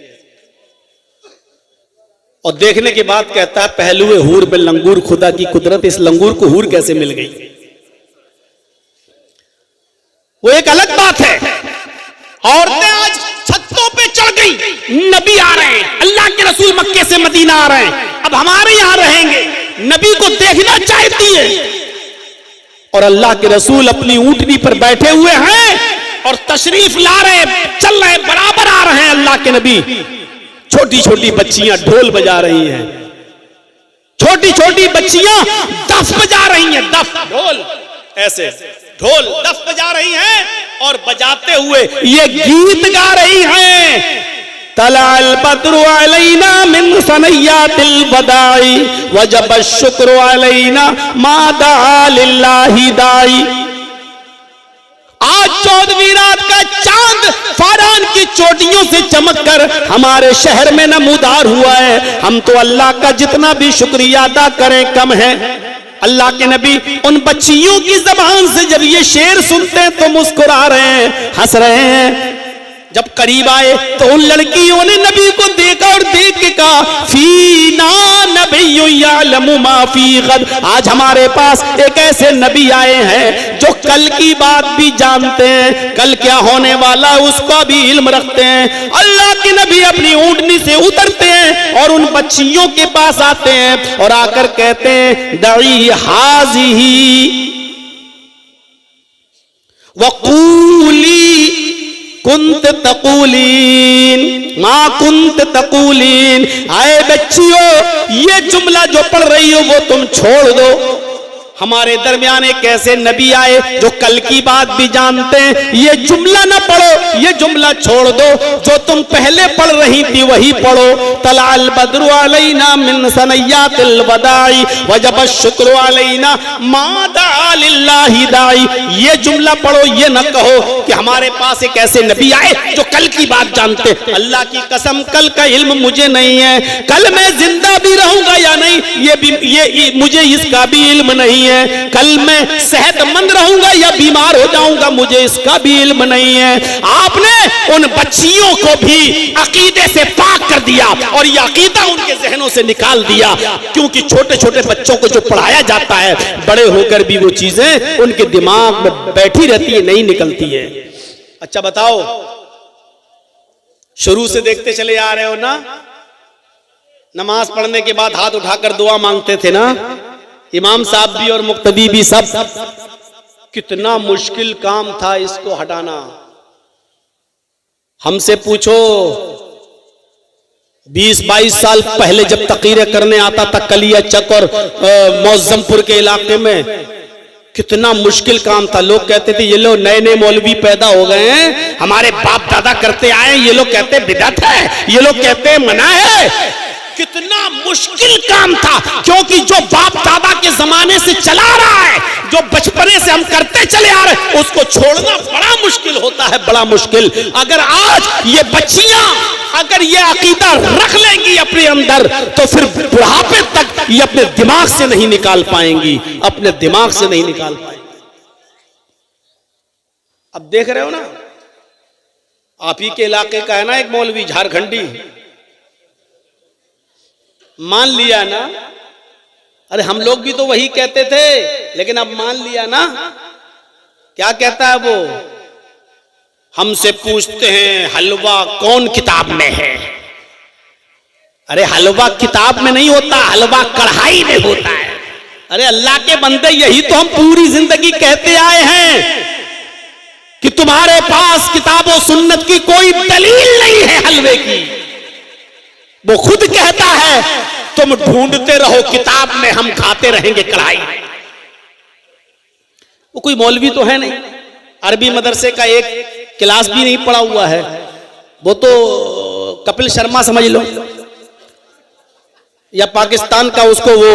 और देखने के बाद कहता है, पहलुए हूर में लंगूर, खुदा की कुदरत, इस लंगूर को हूर कैसे मिल गई। वो एक अलग बात है। औरतें आज छतों पे चढ़ गई, नबी आ रहे हैं, अल्लाह के रसूल मक्के से मदीना आ रहे हैं, अब हमारे यहां रहेंगे, नबी को देखना चाहती है। और अल्लाह के रसूल अपनी ऊंटनी पर बैठे हुए हैं और तशरीफ ला रहे, चल रहे, बराबर आ रहे हैं अल्लाह के नबी। छोटी छोटी बच्चियां ढोल बजा रही हैं, छोटी छोटी बच्चियां दफ बजा रही हैं, दफ ढोल, ऐसे ढोल दफ बजा रही हैं, और बजाते हुए ये गीत गा रही हैं, तलाल बद्रु अलैना मिन सनय्यातिल बदाई वजब शुक्र अलैना मादा लिल्लाहि दाई। आज 14वीं रात का चांद फारान की चोटियों से चमककर हमारे शहर में नमूदार हुआ है। हम तो अल्लाह का जितना भी शुक्रिया अदा करें कम है। अल्लाह के नबी उन बच्चियों की जबान से जब ये शेर सुनते हैं तो मुस्कुरा रहे हैं, हंस रहे हैं। जब करीब आए तो उन लड़कियों ने नबी को देखा और देख के कहा, फीना नबिय्यु यअलमु मा फी गद, आज हमारे पास एक ऐसे नबी आए हैं जो कल की बात भी जानते हैं, कल क्या होने वाला उसका भी इल्म रखते हैं। अल्लाह के नबी अपनी ऊंटनी से उतरते हैं और उन बच्चियों के पास आते हैं और आकर कहते हैं, दई हाज़िही वक़ूली कुंत तकूलीन, माँ कुंत तकूलीन। आए बच्चियों, ये जुमला जो पढ़ रही हो वो तुम छोड़ दो। हमारे दरमियान एक ऐसे नबी आए जो कल की बात भी जानते हैं। ये जुमला ना पढ़ो, ये जुमला छोड़ दो। जो तुम पहले पढ़ रही थी वही पढ़ो। तलाल बद्रु अलैना मिन सनय्यातिल वदाई वजब शुक्र अलैना मादा लिल्लाहि दाई। ये जुमला पढ़ो, ये न कहो कि हमारे पास एक ऐसे नबी आए जो कल की बात जानते। अल्लाह की कसम, कल का इल्म मुझे नहीं है। कल मैं जिंदा भी रहूंगा या नहीं ये मुझे इसका भी इल्म नहीं है। कल मैं सेहतमंद रहूंगा या बीमार हो जाऊंगा मुझे इसका भी इल्म नहीं है। आपने उन बच्चियों को भी अकीदे से पाक कर दिया और ये अकीदा उनके जहनों से निकाल दिया। क्योंकि छोटे छोटे बच्चों को जो पढ़ाया जाता है, बड़े होकर भी वो चीजें उनके दिमाग में बैठी रहती है, नहीं निकलती है। अच्छा बताओ, शुरू से देखते चले आ रहे हो ना, नमाज पढ़ने के बाद हाथ उठाकर दुआ मांगते थे ना, इमाम साहब भी और मुक्तदी भी सब। कितना मुश्किल काम था इसको हटाना। हमसे पूछो 20-22 साल पहले जब तकरीरें करने आता था कलिया चक और मौजमपुर के इलाके में, कितना मुश्किल काम था। लोग कहते थे ये लोग नए नए मौलवी पैदा हो गए हैं, हमारे बाप दादा करते आए, ये लोग कहते बिदअत है, ये लोग कहते मना है। कितना मुश्किल काम था, क्योंकि जो बाप दादा के जमाने से चला रहा है, जो बचपने से हम करते चले आ रहे हैं, उसको छोड़ना बड़ा मुश्किल होता है, बड़ा मुश्किल। अगर आज ये बच्चियां अगर ये अकीदा रख लेंगी अपने अंदर, तो फिर बुढ़ापे तक ये अपने दिमाग से नहीं निकाल पाएंगी, अपने दिमाग से नहीं निकाल पाएंगी। अब देख रहे हो ना, आप ही के इलाके का है ना एक मौलवी, झारखंडी, मान लिया ना। अरे हम लोग भी तो वही कहते थे, लेकिन अब मान लिया ना। क्या कहता है वो? हमसे पूछते हैं हलवा कौन किताब में है। अरे हलवा किताब में नहीं होता, हलवा कढ़ाई में होता है। अरे अल्लाह के बंदे, यही तो हम पूरी जिंदगी कहते आए हैं कि तुम्हारे पास किताब और सुन्नत की कोई दलील नहीं है हलवे की। वो खुद कहता है तुम ढूंढते रहो किताब में, हम खाते रहेंगे कढ़ाई। वो कोई मौलवी तो है नहीं, अरबी मदरसे का एक क्लास भी नहीं पढ़ा हुआ है। वो तो कपिल शर्मा समझ लो, या पाकिस्तान का उसको वो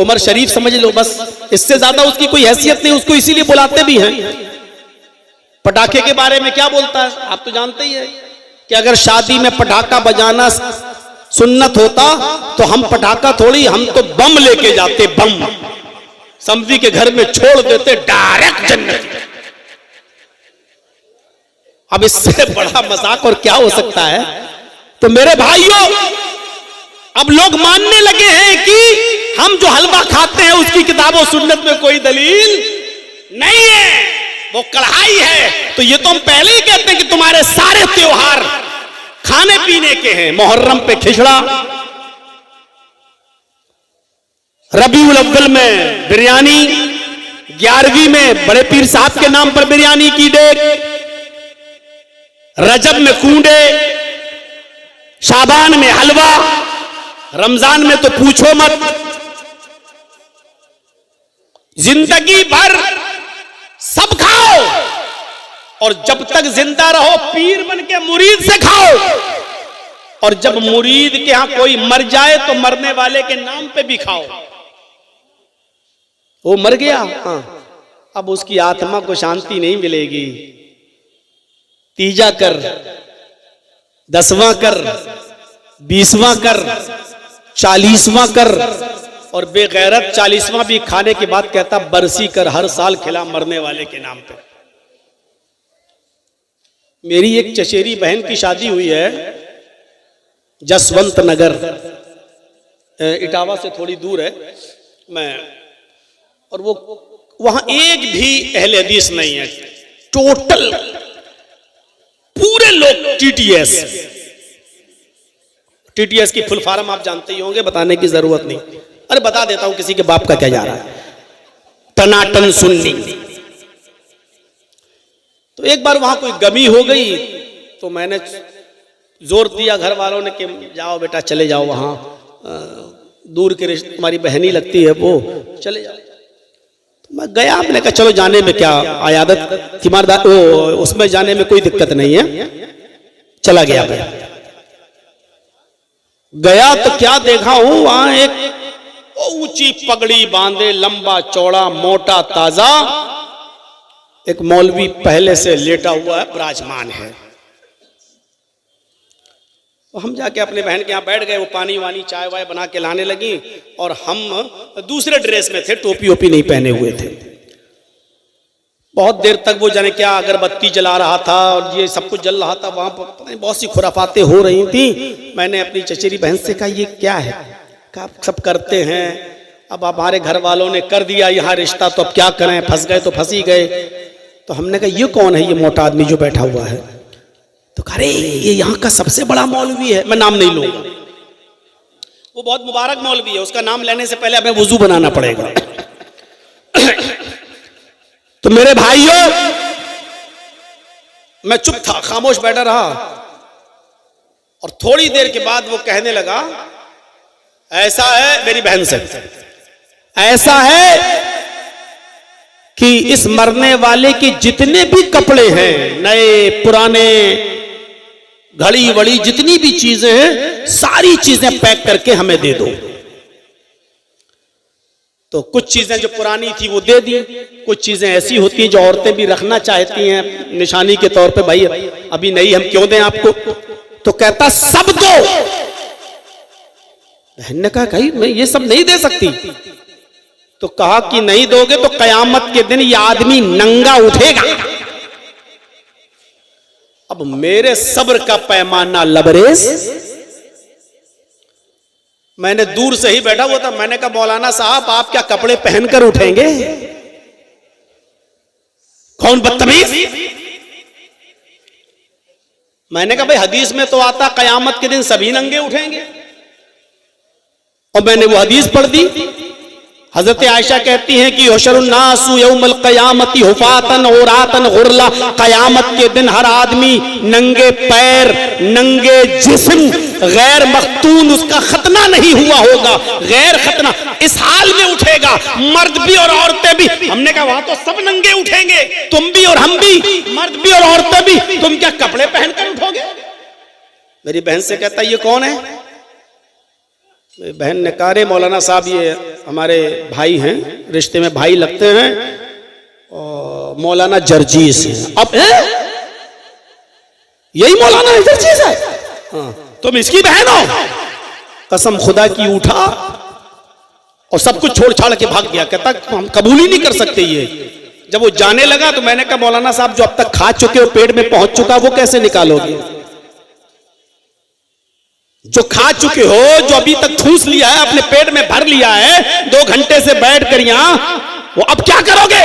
उमर शरीफ समझ लो, बस। इससे ज्यादा उसकी कोई हैसियत नहीं। उसको इसीलिए बुलाते भी हैं। पटाखे के बारे में क्या बोलता है आप तो जानते ही है कि अगर शादी में पटाखा बजाना सुन्नत होता तो हम पटाखा थोड़ी, हम तो बम लेके जाते, बम समझी के घर में छोड़ देते, डायरेक्ट जन्नत। अब इससे बड़ा मजाक और क्या हो सकता है? तो मेरे भाइयों, अब लोग मानने लगे हैं कि हम जो हलवा खाते हैं उसकी किताबों सुन्नत में कोई दलील नहीं है, वो कढ़ाई है। तो ये तो हम पहले ही कहते हैं कि तुम्हारे सारे त्योहार खाने पीने के हैं। मुहर्रम पे खिचड़ा, रबीउल अव्वल में बिरयानी, 11वीं में बड़े पीर साहब के नाम पर बिरयानी की डेग, रजब में कूंडे, शाबान में हलवा, रमजान में तो पूछो मत। जिंदगी भर सब खाओ और जब तक जिंदा रहो पीर बन के मुरीद से खाओ, और जब मुरीद के यहां कोई मर जाए तो मरने वाले के नाम पे भी खाओ। वो मर गया, हाँ, अब उसकी आत्मा को शांति नहीं मिलेगी। तीजा कर, 10वां कर, 20वां कर, 40वां कर, और बेगैरत 40वां भी खाने के बाद कहता बरसी कर, हर साल खिला मरने वाले के नाम पे। मेरी एक चचेरी बहन की शादी हुई है जसवंत नगर, इटावा से थोड़ी दूर है, और वो वहां एक भी अहले हदीस नहीं है। टोटल पूरे लोग टीटीएस की फुल फॉर्म आप जानते ही होंगे, बताने की जरूरत नहीं। अरे बता देता हूं, किसी के बाप का क्या जा रहा है। टनाटन सुन्नी, तो एक बार वहां कोई गमी हो गई तो मैंने जोर दिया घर वालों ने कि जाओ बेटा चले जाओ वहां, दूर के रिश्ते तुम्हारी बहनी लगती है वो, चले जाओ। तो मैं गया, मैंने कहा चलो जाने में क्या आयादत तीमारदार उसमें जाने में कोई दिक्कत नहीं है। चला गया मैं, गया तो क्या देखा हूं वहां एक ऊंची पगड़ी बांधे, लंबा चौड़ा मोटा ताजा एक मौलवी पहले से लेटा हुआ है, विराजमान है। तो हम जाके अपने बहन के यहाँ बैठ गए, वो पानी वानी चाय वाय बना के लाने लगी और हम दूसरे ड्रेस में थे, टोपी ओपी नहीं पहने हुए थे। बहुत देर तक वो जाने क्या अगरबत्ती जला रहा था और ये सब कुछ जल रहा था, वहां पर बहुत सी खुराफातें हो रही थी। मैंने अपनी चचेरी बहन से कहा ये क्या है? कहा सब करते हैं, अब हमारे घर वालों ने कर दिया यहाँ रिश्ता, तो अब क्या करें, फंस गए तो फंस ही गए। तो हमने कहा ये कौन है ये मोटा आदमी जो बैठा हुआ है? तो कह रहे ये यहाँ का सबसे बड़ा मौलवी है, मैं नाम नहीं लूंगा, वो बहुत मुबारक मौलवी है, उसका नाम लेने से पहले हमें वुजू बनाना पड़ेगा। तो मेरे भाइयों मैं चुप था, खामोश बैठा रहा और थोड़ी देर के बाद वो कहने लगा ऐसा है, मेरी बहन से, ऐसा है कि इस मरने वाले के जितने भी कपड़े हैं, नए पुराने, घड़ी वड़ी जितनी भी चीजें हैं, सारी चीजें पैक करके हमें दे दो। तो कुछ चीजें जो पुरानी थी वो दे दी, कुछ चीजें ऐसी होती हैं जो औरतें भी रखना चाहती हैं निशानी के तौर पे, भाई अभी नहीं हम क्यों दें आपको? तो कहता सब दो। बहन ने कहा भाई मैं ये सब नहीं दे सकती। तो कहा कि नहीं दोगे तो कयामत के दिन ये आदमी नंगा उठेगा। अब मेरे सब्र का पैमाना लबरेज, मैंने दूर से ही बैठा हुआ था, मैंने कहा मौलाना साहब आप क्या कपड़े पहनकर उठेंगे? कौन बदतमीज? मैंने कहा भाई हदीस में तो आता कयामत के दिन सभी नंगे उठेंगे, और मैंने वो हदीस पढ़ दी। हजरत आयशा कहती हैं कि हुशरुन्नासु यौमल क़यामति हुफातन औरातन गुरला, कयामत के दिन हर आदमी नंगे पैर, नंगे जिस्म, गैर मख्तून, उसका खतना नहीं हुआ होगा, गैर खतना, इस हाल में उठेगा, मर्द भी और औरतें भी। हमने कहा वहां तो सब नंगे उठेंगे, तुम भी और हम भी, मर्द भी और औरतें भी, तुम क्या कपड़े पहनकर उठोगे? मेरी बहन से कहता ये कौन है? बहन ने कहा रे मौलाना साहब ये हमारे भाई हैं, रिश्ते में भाई लगते हैं, और मौलाना जर्जीस हैं। अब यही मौलाना जर्जीस है? हाँ, तुम इसकी बहन हो? कसम खुदा की उठा और सब कुछ छोड़ छाड़ के भाग गया। कहता हम कबूल ही नहीं कर सकते ये। जब वो जाने लगा तो मैंने कहा मौलाना साहब जो अब तक खा चुके हो, पेट में पहुंच चुका, वो कैसे निकालोगे? जो खा चुके हो, जो अभी तक ठूस लिया है, अपने पेट में भर लिया है 2 घंटे से बैठ कर यहां, वो अब क्या करोगे?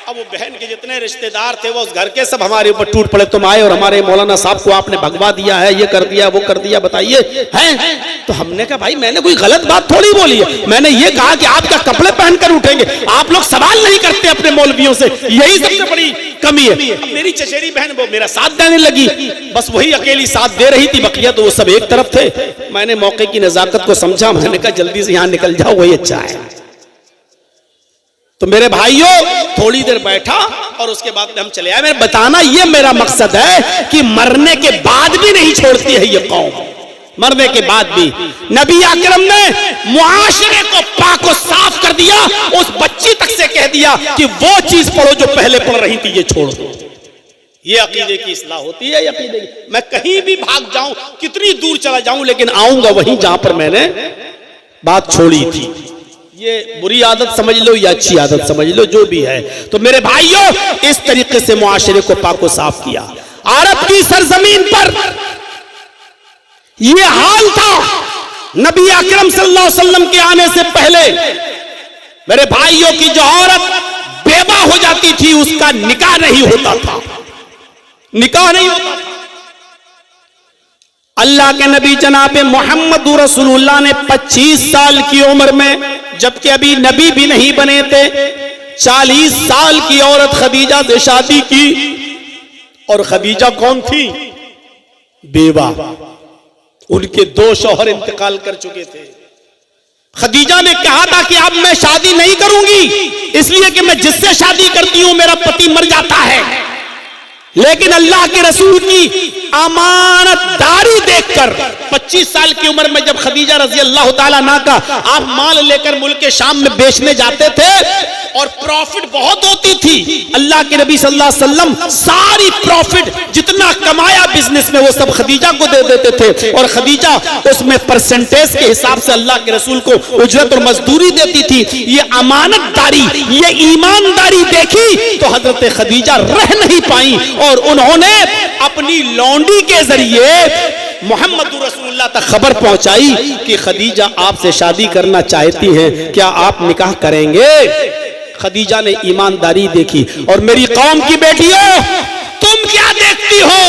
अब वो बहन के जितने रिश्तेदार थे वो उस घर के सब हमारे ऊपर टूट पड़े, तुम आए और हमारे मौलाना साहब को आपने भगवा दिया है, ये कर दिया वो कर दिया, बताइए हैं? तो हमने कहा भाई मैंने कोई गलत बात थोड़ी बोली है, मैंने ये कहा कि आप क्या कपड़े पहनकर उठेंगे? आप लोग सवाल नहीं करते अपने मौलवियों से, यही सबसे बड़ी कमी है। अब मेरी चचेरी बहन वो मेरा साथ देने लगी, बस वही अकेली साथ दे रही थी, बकिया तो वो सब एक तरफ थे। मैंने मौके की नजाकत को समझा, मैंने कहा जल्दी से यहां निकल जाओ, वही अच्छा है। तो मेरे भाइयों थोड़ी देर बैठा और उसके बाद हम चले आए। मैं बताना ये मेरा मकसद है कि मरने के बाद भी नहीं छोड़ती है ये कौम, मरने के बाद भी। नबी अकरम ने मुआशरे को पाक और साफ कर दिया, उस बच्ची तक से कह दिया कि वो चीज पढ़ो जो पहले पढ़ रही थी, ये छोड़ दो। ये अकीदे की इस्लाह होती है। अकीदे की, मैं कहीं भी भाग जाऊं, कितनी दूर चला जाऊं, लेकिन आऊंगा वहीं जहां पर मैंने बात छोड़ी थी। ये बुरी आदत समझ लो या अच्छी आदत समझ लो, जो भी है। तो मेरे भाइयों इस तरीके से मुआशरे को पाक और साफ किया। अरब की सरजमीन पर यह हाल था नबी अकरम सल्लल्लाहु अलैहि वसल्लम के आने से पहले। मेरे भाइयों की जो औरत बेवा हो जाती थी उसका निकाह नहीं होता था, निकाह नहीं होता था। अल्लाह के नबी जनाब मोहम्मद रसूलुल्लाह ने 25 साल की उम्र में, जबकि अभी नबी भी नहीं बने थे, 40 साल की औरत खदीजा से शादी की। और खदीजा कौन थी? बेवा। उनके 2 शौहर इंतकाल कर चुके थे। खदीजा ने कहा था कि अब मैं शादी नहीं करूंगी, इसलिए कि मैं जिससे शादी करती हूं मेरा पति मर जाता है। लेकिन अल्लाह के रसूल की अमानतदारी देखकर 25 साल की उम्र में जब खदीजा रजी अल्लाह ताला अन्हा का आप माल लेकर मुल्क के शाम में बेचने जाते थे और प्रॉफिट बहुत होती थी, अल्लाह के नबी सल्लल्लाहु अलैहि वसल्लम सारी प्रॉफिट जितना कमाया बिजनेस में वो सब खदीजा को दे देते थे और खदीजा उसमें परसेंटेज के हिसाब से अल्लाह के रसूल को उजरत और मजदूरी देती थी। ये अमानतदारी, ये ईमानदारी देखी तो हजरत खदीजा रह नहीं पाई और उन्होंने अपनी लौंडी के जरिए मोहम्मद रसूलुल्लाह तक खबर पहुंचाई कि खदीजा आपसे शादी करना चाहती हैं, क्या आप निकाह करेंगे? खदीजा ने ईमानदारी देखी और मेरी कौम की बेटियों, तुम क्या देखती हो?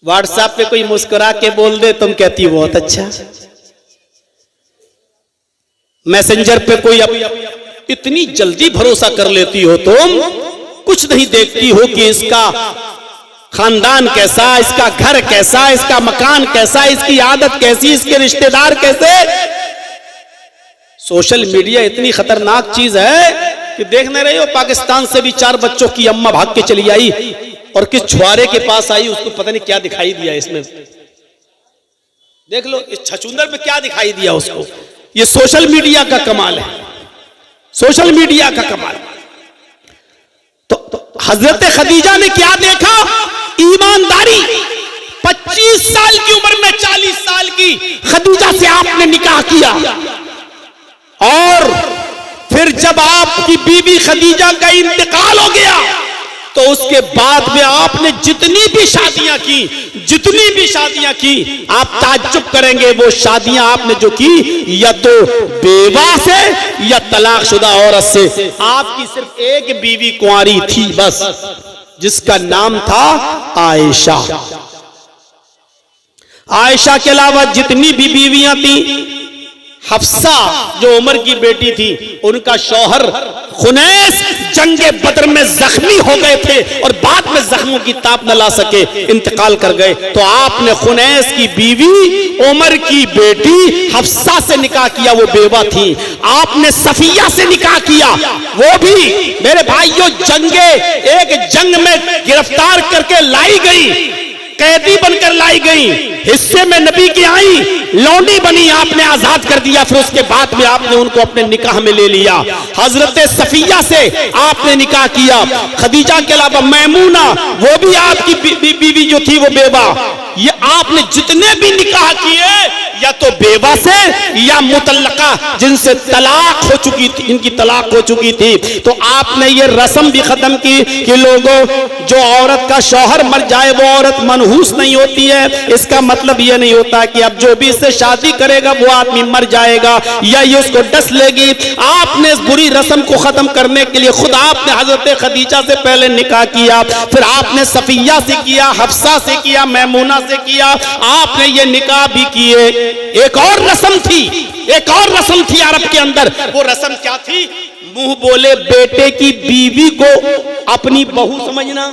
व्हाट्सएप पे कोई मुस्कुरा के बोल दे, तुम कहती हो बहुत अच्छा। मैसेंजर पे कोई इतनी जल्दी भरोसा कर लेती हो तुम, कुछ नहीं देखती हो कि इसका खानदान कैसा, इसका घर कैसा, इसका मकान कैसा, इसकी आदत कैसी, इसके रिश्तेदार कैसे। सोशल मीडिया इतनी खतरनाक चीज है कि देख नहीं रही हो, पाकिस्तान से भी 4 बच्चों की अम्मा भाग के चली आई और किस छुआरे के पास आई, उसको पता नहीं क्या दिखाई दिया इसमें। देख लो इस छछूंदर में क्या दिखाई दिया उसको। ये सोशल मीडिया का कमाल है, सोशल मीडिया का कमाल। तो हजरत खदीजा ने क्या देखा? ईमानदारी। 25 साल की उम्र में 40 साल की खदीजा से आपने निकाह किया और फिर जब आपकी बीवी खदीजा का इंतकाल हो गया तो उसके बाद में आपने जितनी भी शादियां की, आप ताज्जुब करेंगे वो शादियां आपने जो की या तो बेवा से या तलाकशुदा औरत से। आपकी सिर्फ एक बीवी कुंवारी थी बस, जिसका नाम था आयशा। आयशा के अलावा जितनी भी बीवियां थी, हफ्सा जो उमर की बेटी थी, उनका शौहर खुनैस जंगे बदर में जख्मी हो गए थे और बाद में जख्मों की ताप न ला सके, इंतकाल कर गए। तो आपने खुनैस की बीवी उमर की बेटी हफ्सा से निकाह किया, वो बेवा थी। आपने सफिया से निकाह किया, वो भी मेरे भाइयों एक जंग में गिरफ्तार करके लाई गई, कैदी बनकर लाई गई, हिस्से में नबी की आई, लौंडी बनी, आपने आजाद कर दिया। फिर उसके बाद में आपने उनको अपने निकाह में ले लिया। हजरत सफिया से आपने निकाह किया। खदीजा के अलावा मैमूना, वो भी आपकी बीवी जो थी वो बेवा। ये आपने जितने भी निकाह किए या तो बेवा से या मुतल्लका, जिनसे तलाक हो चुकी थी, इनकी तलाक हो चुकी थी। तो आपने ये रस्म भी खत्म की कि लोगों, जो औरत का शौहर मर जाए वो औरत मनहूस नहीं होती है। इसका मतलब ये नहीं होता कि अब जो भी इससे शादी करेगा वो आदमी मर जाएगा या ये उसको डस लेगी। आपने इस बुरी रस्म को खत्म करने के लिए खुद आपने हजरत खदीजा से पहले निकाह किया, फिर आपने सफिया से किया, हफ्सा से किया, मैमूना से किया, आपने ये निकाह भी किए। एक और रस्म थी अरब के अंदर। वो रस्म क्या थी? मुंह बोले बेटे की बीवी को अपनी बहू समझना।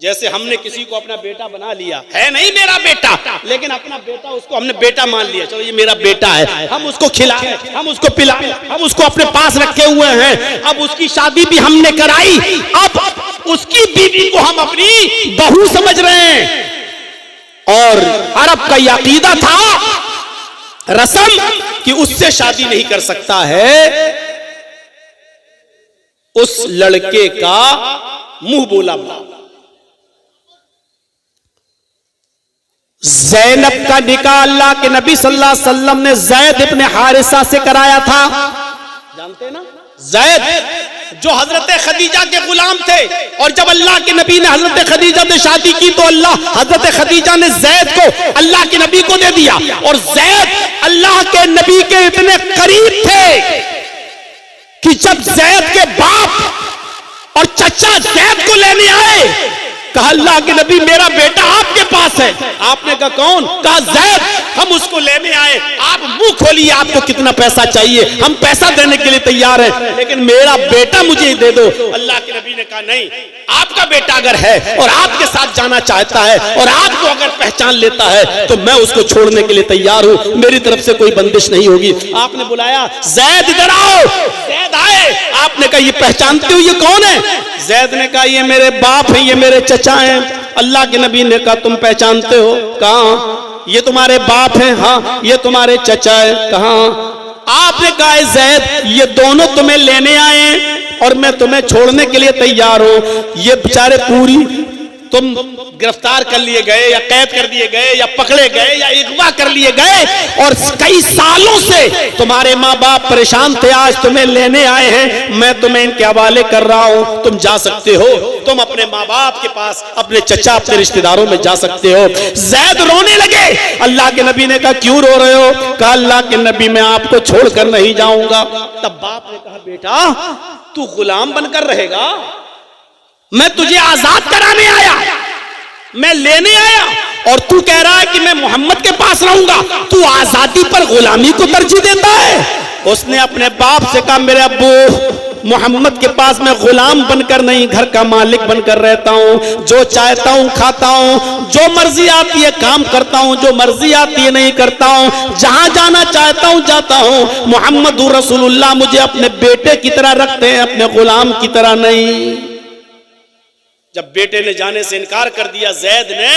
जैसे हमने किसी को अपना बेटा बना लिया, है नहीं मेरा बेटा, लेकिन अपना बेटा उसको हमने बेटा मान लिया, चलो ये मेरा बेटा है, हम उसको खिलाए, हम उसको पिलाए, हम उसको अपने पास रखे हुए हैं। अब उसकी शादी भी हमने कराई, अब उसकी बीवी को हम अपनी बहू समझ रहे हैं। और अरब का यह अकीदा था, रस्म, कि उससे शादी नहीं कर सकता है उस लड़के का मुंह बोला। ज़ैनब का निकाह अल्लाह के नबी सल्लल्लाहु अलैहि वसल्लम ने ज़ैद इब्न हारिसा से कराया था। जानते हैं ना, ज़ैद जो हजरत खदीजा के गुलाम थे, और जब अल्लाह के नबी ने हजरत खदीजा से शादी की तो हजरत खदीजा ने ज़ैद को अल्लाह के नबी को दे दिया। और ज़ैद अल्लाह के नबी के इतने करीब थे कि जब ज़ैद के बाप और चचा ज़ैद को लेने आए, कहा अल्लाह के नबी मेरा बेटा आपके पास पास है। आपने कहा कौन? कहा ज़ैद, हम उसको लेने आए। आप मुंह खोलिए, आपको कितना पैसा चाहिए, हम पैसा देने के लिए तैयार हैं, लेकिन मेरा बेटा मुझे दे दो। अल्लाह के नबी ने कहा नहीं, आपका बेटा अगर है और आपके साथ जाना चाहता है और आपको अगर पहचान लेता है तो मैं उसको छोड़ने के लिए तैयार हूं, मेरी तरफ से कोई बंदिश नहीं होगी। आपने बुलाया, ज़ैद इधर आओ। ज़ैद आए। आपने कहा ये पहचानते हो, ये कौन है? ज़ैद ने कहा ये मेरे बाप हैं, ये मेरे चचा हैं। अल्लाह के नबी ने कहा तुम पहचानते हो? कहा ये तुम्हारे बाप हैं? हाँ। ये तुम्हारे चचा है? कहा। आपने कहा ज़ैद ये दोनों तुम्हें लेने आए और मैं तुम्हें छोड़ने के लिए तैयार हूं। ये बेचारे पूरी तुम गिरफ्तार कर लिए गए या कैद कर दिए गए या पकड़े गए या अगवा कर लिए गए और कई सालों से तुम्हारे माँ बाप परेशान थे, आज तुम्हें लेने आए हैं, मैं तुम्हें इनके हवाले कर रहा हूं, तुम जा सकते हो, तुम अपने माँ बाप के पास, अपने चचा, अपने रिश्तेदारों में जा सकते हो। ज़ैद रोने लगे। अल्लाह के नबी ने कहा क्यों रो रहे हो? कहा अल्लाह के नबी मैं आपको छोड़कर नहीं जाऊंगा। तब बाप ने कहा बेटा तू गुलाम बनकर रहेगा, मैं तुझे आजाद कराने आया, मैं लेने आया, और तू कह रहा है कि मैं मोहम्मद के पास रहूंगा, तू आजादी पर गुलामी को तरजीह देता है। उसने अपने बाप से कहा मेरे अब्बू मोहम्मद के पास मैं गुलाम बनकर नहीं, घर का मालिक बनकर रहता हूं, जो चाहता हूं खाता हूं, जो मर्जी आती है काम करता हूं, जो मर्जी आती है नहीं करता हूं, जहां जाना चाहता हूं जाता हूं। मोहम्मद रसूलुल्लाह मुझे अपने बेटे की तरह रखते हैं, अपने गुलाम की तरह नहीं। जब बेटे ने जाने से इनकार कर दिया ज़ैद ने,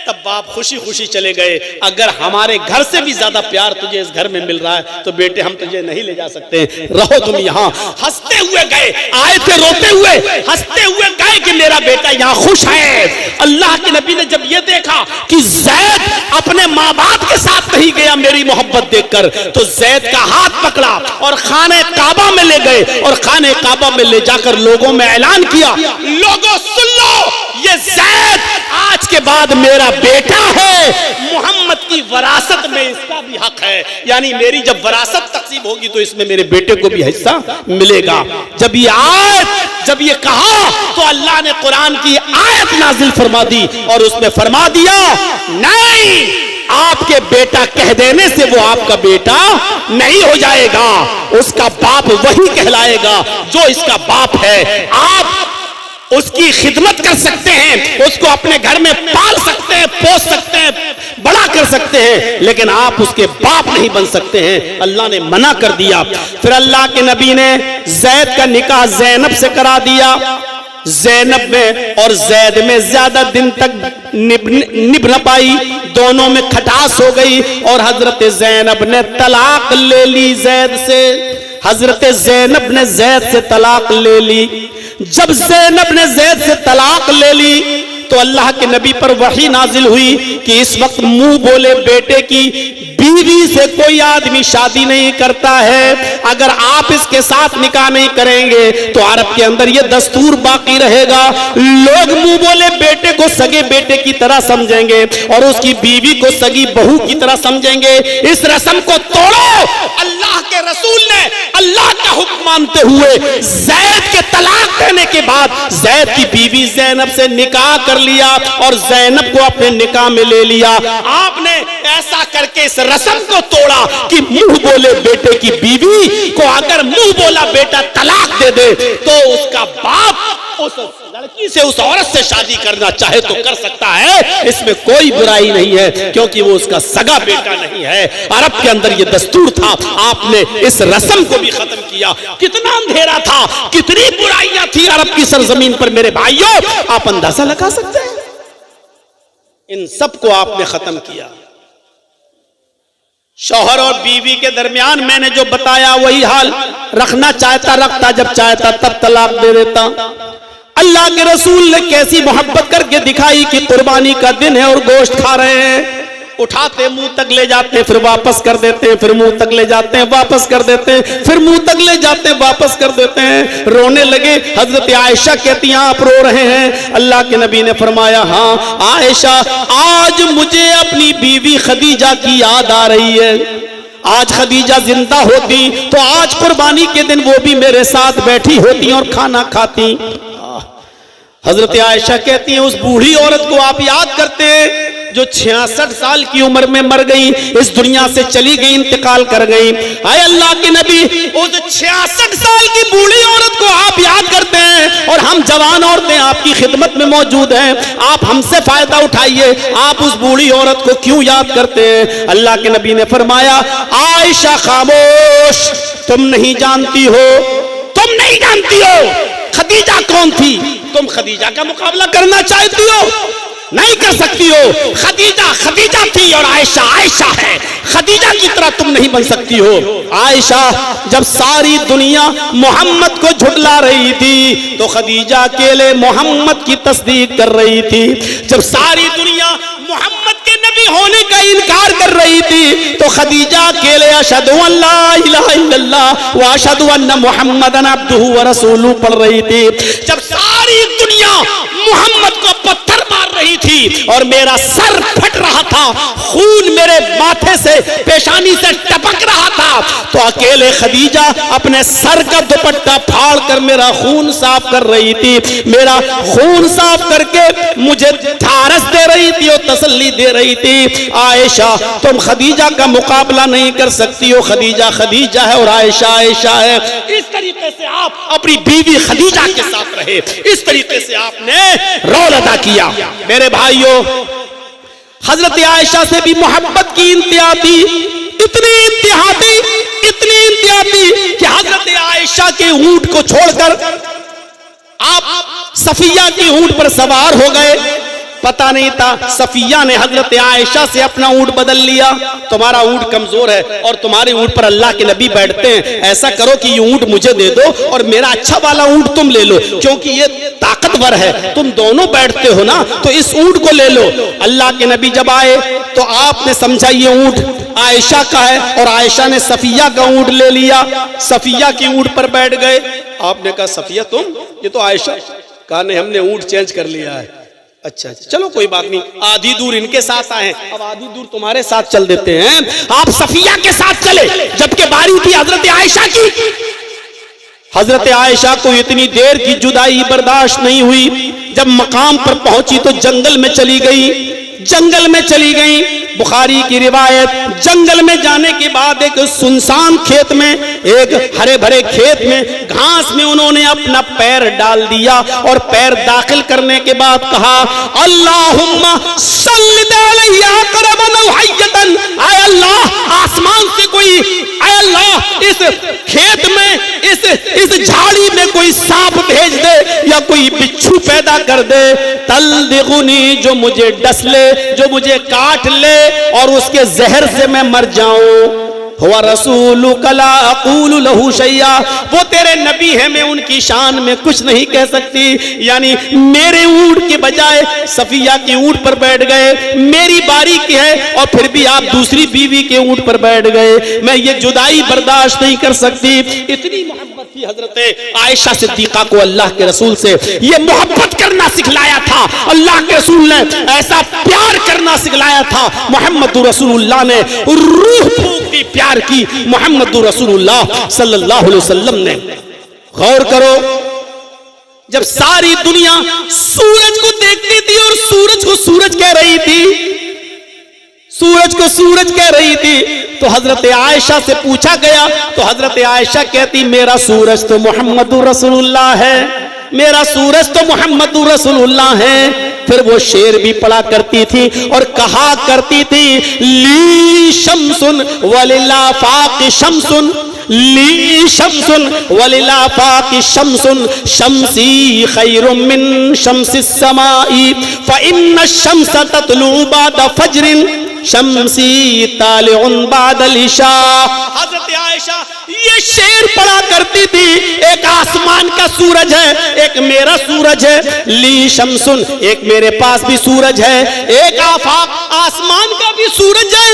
तब बाप खुशी खुशी चले गए। अगर हमारे घर से भी ज्यादा प्यार तुझे इस घर में मिल रहा है तो बेटे हम तुझे नहीं ले जा सकते, रहो तुम यहाँ। हंसते हुए गए, आए थे रोते हुए, हंसते हुए गए कि मेरा बेटा यहाँ खुश है। अल्लाह के नबी ने जब ये देखा कि ज़ैद अपने माँ बाप के साथ नहीं गया मेरी मोहब्बत देखकर, तो ज़ैद का हाथ पकड़ा और खाने काबा में ले गए और खाने काबा में ले जाकर लोगों में ऐलान किया, लोगों सुन लो, ये ज़ैद आज के बाद मेरा बेटा है, मोहम्मद की वरासत में इसका भी हक है, यानी मेरी जब वरासत तकसीम होगी तो इसमें मेरे बेटे को भी हिस्सा मिलेगा। जब ये कहा तो अल्लाह ने कुरान की आयत नाजिल फरमा दी और उसमें फरमा दिया नहीं, आपके बेटा कह देने से वो आपका बेटा नहीं हो जाएगा, उसका बाप वही कहलाएगा जो इसका बाप है। आप उसकी खिदमत कर सकते हैं, उसको अपने घर में पाल सकते हैं, पोस सकते हैं, बड़ा कर सकते हैं, लेकिन आप उसके बाप नहीं बन सकते हैं। अल्लाह ने मना कर दिया। फिर अल्लाह के नबी ने ज़ैद का निकाह ज़ैनब से करा दिया। ज़ैनब में और ज़ैद में ज्यादा दिन तक निभ न पाई, दोनों में खटास हो गई और हजरत ज़ैनब ने तलाक ले ली ज़ैद से। हजरत ज़ैनब ने ज़ैद से तलाक ले ली। जब ज़ैनब ने ज़ैद से तलाक ले ली तो अल्लाह के नबी पर वही नाजिल हुई कि इस वक्त मुंह बोले बेटे की बीवी से कोई आदमी शादी नहीं करता है, अगर आप इसके साथ निकाह नहीं करेंगे तो अरब के अंदर ये दस्तूर बाकी रहेगा, लोग मुंह बोले बेटे को सगे बेटे की तरह समझेंगे और उसकी बीवी को सगी बहू की तरह समझेंगे। इस रस्म को तोड़ो। अल्लाह के रसूल ने अल्लाह का हुक्म मानते हुए ज़ैद के तलाक देने के बाद ज़ैद की बीवी ज़ैनब से निकाह कर लिया और ज़ैनब को अपने निकाह में ले लिया। आपने ऐसा करके इस रस्म को तोड़ा कि मुंह बोले बेटे की बीवी को अगर मुंह बोला बेटा तलाक दे दे तो उसका बाप उस लड़की से, उस औरत से शादी करना चाहे तो कर सकता है, इसमें कोई बुराई नहीं है, क्योंकि वो उसका सगा बेटा नहीं है। अरब के अंदर ये दस्तूर था, आपने इस रस्म को भी खत्म किया। कितना अंधेरा था, कितनी बुराइयां थी अरब की सरजमीन पर मेरे भाइयों, आप अंदाजा लगा सकते हैं। इन सबको आपने खत्म किया। शौहर और बीवी के दरमियान मैंने जो बताया वही हाल, रखना चाहता रखता, जब चाहता तब तलाक दे देता। अल्लाह के रसूल ने कैसी मोहब्बत करके दिखाई कि कुर्बानी का दिन है और गोश्त खा रहे हैं, उठाते मुंह तक ले जाते फिर वापस कर देते हैं, फिर मुंह तक ले जाते हैं वापस कर देते हैं, फिर मुंह तक ले जाते हैं वापस कर देते हैं। रोने लगे। हजरत आयशा कहती हैं आप रो रहे हैं? अल्लाह के नबी ने फरमाया हाँ आयशा, आज मुझे अपनी बीवी खदीजा की याद आ रही है। आज खदीजा जिंदा होती तो आज कुर्बानी के दिन वो भी मेरे साथ बैठी होती और खाना खाती। हजरत आयशा कहती हैं उस बूढ़ी औरत को आप याद करते हैं? जो 66 साल की उम्र में मर गई, इस दुनिया से चली गई, इंतकाल कर गई। आए अल्लाह के नबी, वो जो 66 साल की बूढ़ी औरत को आप याद करते हैं और हम जवान औरतें आपकी खिदमत में मौजूद हैं, आप हमसे फायदा उठाइए, आप उस बूढ़ी औरत को क्यों याद करते हैं? अल्लाह के नबी ने फरमाया, आयशा खामोश, तुम नहीं जानती हो, तुम नहीं जानती हो खदीजा कौन थी। तुम खदीजा का मुकाबला करना चाहती हो, नहीं कर सकती हो। खदीजा खदीजा थी और आयशा आयशा है, खदीजा की तरह तुम नहीं बन सकती हो। आयशा जब सारी दुनिया मोहम्मद को झुठला रही थी तो खदीजा अकेले मोहम्मद की तस्दीक कर रही थी। जब सारी दुनिया मोहम्मद के नबी होने का इनकार कर रही थी तो खदीजा अकेले अशहदु अल्ला इलाहा इल्लल्लाह व अशहदु अन्ना मुहम्मदन अब्दुहु व रसूलुहु पढ़ रही थी। जब सारी दुनिया मोहम्मद को पत्थर मार रही थी और मेरा सर फट रहा था, खून मेरे माथे से पेशानी से टपक रहा था, तो अकेले खदीजा अपने सर का दुपट्टा फाड़ कर मेरा खून साफ कर रही थी। मेरा खून साफ करके मुझे ढारस दे रही थी और तसल्ली दे रही थी। आयशा तुम खदीजा का मुकाबला नहीं कर सकती हो, खदीजा खदीजा है और आयशा आयशा है। इस तरीके से आप अपनी बीवी खदीजा के साथ रहे, इस तरीके से आपने रोल अदा किया। मेरे भाइयों, हजरत आयशा से भी मोहब्बत की इंतहा थी, इतनी इंतहा थी, इतनी इंतहा थी कि हजरत आयशा के ऊंट को छोड़कर आप सफिया की ऊंट पर सवार हो गए। पता नहीं था, सफिया ने हजरत आयशा से अपना ऊंट बदल लिया। तुम्हारा ऊंट कमजोर है और तुम्हारे ऊंट पर अल्लाह के नबी बैठते हैं, ऐसा करो कि ये ऊंट मुझे दे दो और मेरा अच्छा वाला ऊंट तुम ले लो, क्योंकि ये ताकतवर है, तुम दोनों बैठते हो ना, तो इस ऊंट को ले लो। अल्लाह के नबी जब आए तो आपने समझा ये ऊंट आयशा का है और आयशा ने सफिया का ऊंट ले लिया, सफिया की ऊंट पर बैठ गए। आपने कहा सफिया तुम, ये तो आयशा। कहा नहीं, हमने ऊंट चेंज कर लिया है। अच्छा चलो कोई बात नहीं, आधी दूर इनके साथ आए, अब आधी दूर तुम्हारे साथ चल देते हैं। आप सफिया के साथ चले, जबकि बारी थी हजरत आयशा की। हजरत आयशा को इतनी देर की जुदाई बर्दाश्त नहीं हुई, जब मकाम पर पहुंची तो जंगल में चली गई, जंगल में चली गई। बुखारी की रिवायत, जंगल में जाने के बाद एक सुनसान खेत में, एक हरे भरे खेत में घास में उन्होंने अपना पैर डाल दिया और पैर दाखिल करने के बाद कहा, अल्लाहुम्मा सल्लि अलैहि अक़रबन औ हय्यतन, आय अल्लाह आसमान से कोई, आय अल्लाह इस खेत में, इस झाड़ी में कोई सांप भेज दे या कोई बिच्छू पैदा कर दे, तल्दिगुनी, जो मुझे डस ले, जो मुझे काट ले और उसके जहर से मैं मर जाऊं। हुआ रसूलुका ला अक़ूलु लहू शैया, वो तेरे नबी है, मैं उनकी शान में कुछ नहीं कह सकती। यानी मेरे ऊंट के बजाय सफिया की ऊंट पर बैठ गए, मेरी बारी की है और फिर भी आप दूसरी बीवी के ऊंट पर बैठ गए, मैं ये जुदाई बर्दाश्त नहीं कर सकती। इतनी मोहब्बत थी हजरत आयशा सिद्दीका को अल्लाह के रसूल से, ये मोहब्बत करना सिखलाया था अल्लाह के रसूल ने, ऐसा प्यार करना सिखलाया था मोहम्मद रसूलुल्लाह ने, रूह फूंक दी प्यार की मोहम्मद रसूलुल्लाह सल्लल्लाहु अलैहि वसल्लम ने। गौर करो, जब सारी दुनिया सूरज को देखती थी और सूरज को सूरज कह रही थी, सूरज को सूरज कह रही थी, तो हजरत आयशा से पूछा गया तो हजरत आयशा कहती, मेरा सूरज तो मोहम्मद रसूलुल्लाह है, मेरा सूरज तो मोहम्मद रसूलुल्लाह है। फिर वो शेर भी पढ़ा करती थी और कहा करती थी, ली शम्सुन वलिलाफाक़ शम्सुन, ली शम्सुन वलिलाफाक़ शम्सुन, शम्सी खैरुम मिन शम्सिस समाई, फ़इन्न शम्स तत्लू बाद फज्रिन, शम्सी तालिउन बादल इशा। हजरत आयशा ये शेर पढ़ा करती थी, एक आसमान का सूरज है, एक मेरा सूरज है, ली शम्सुन, एक मेरे पास भी सूरज है, एक आफाक आसमान का भी सूरज है,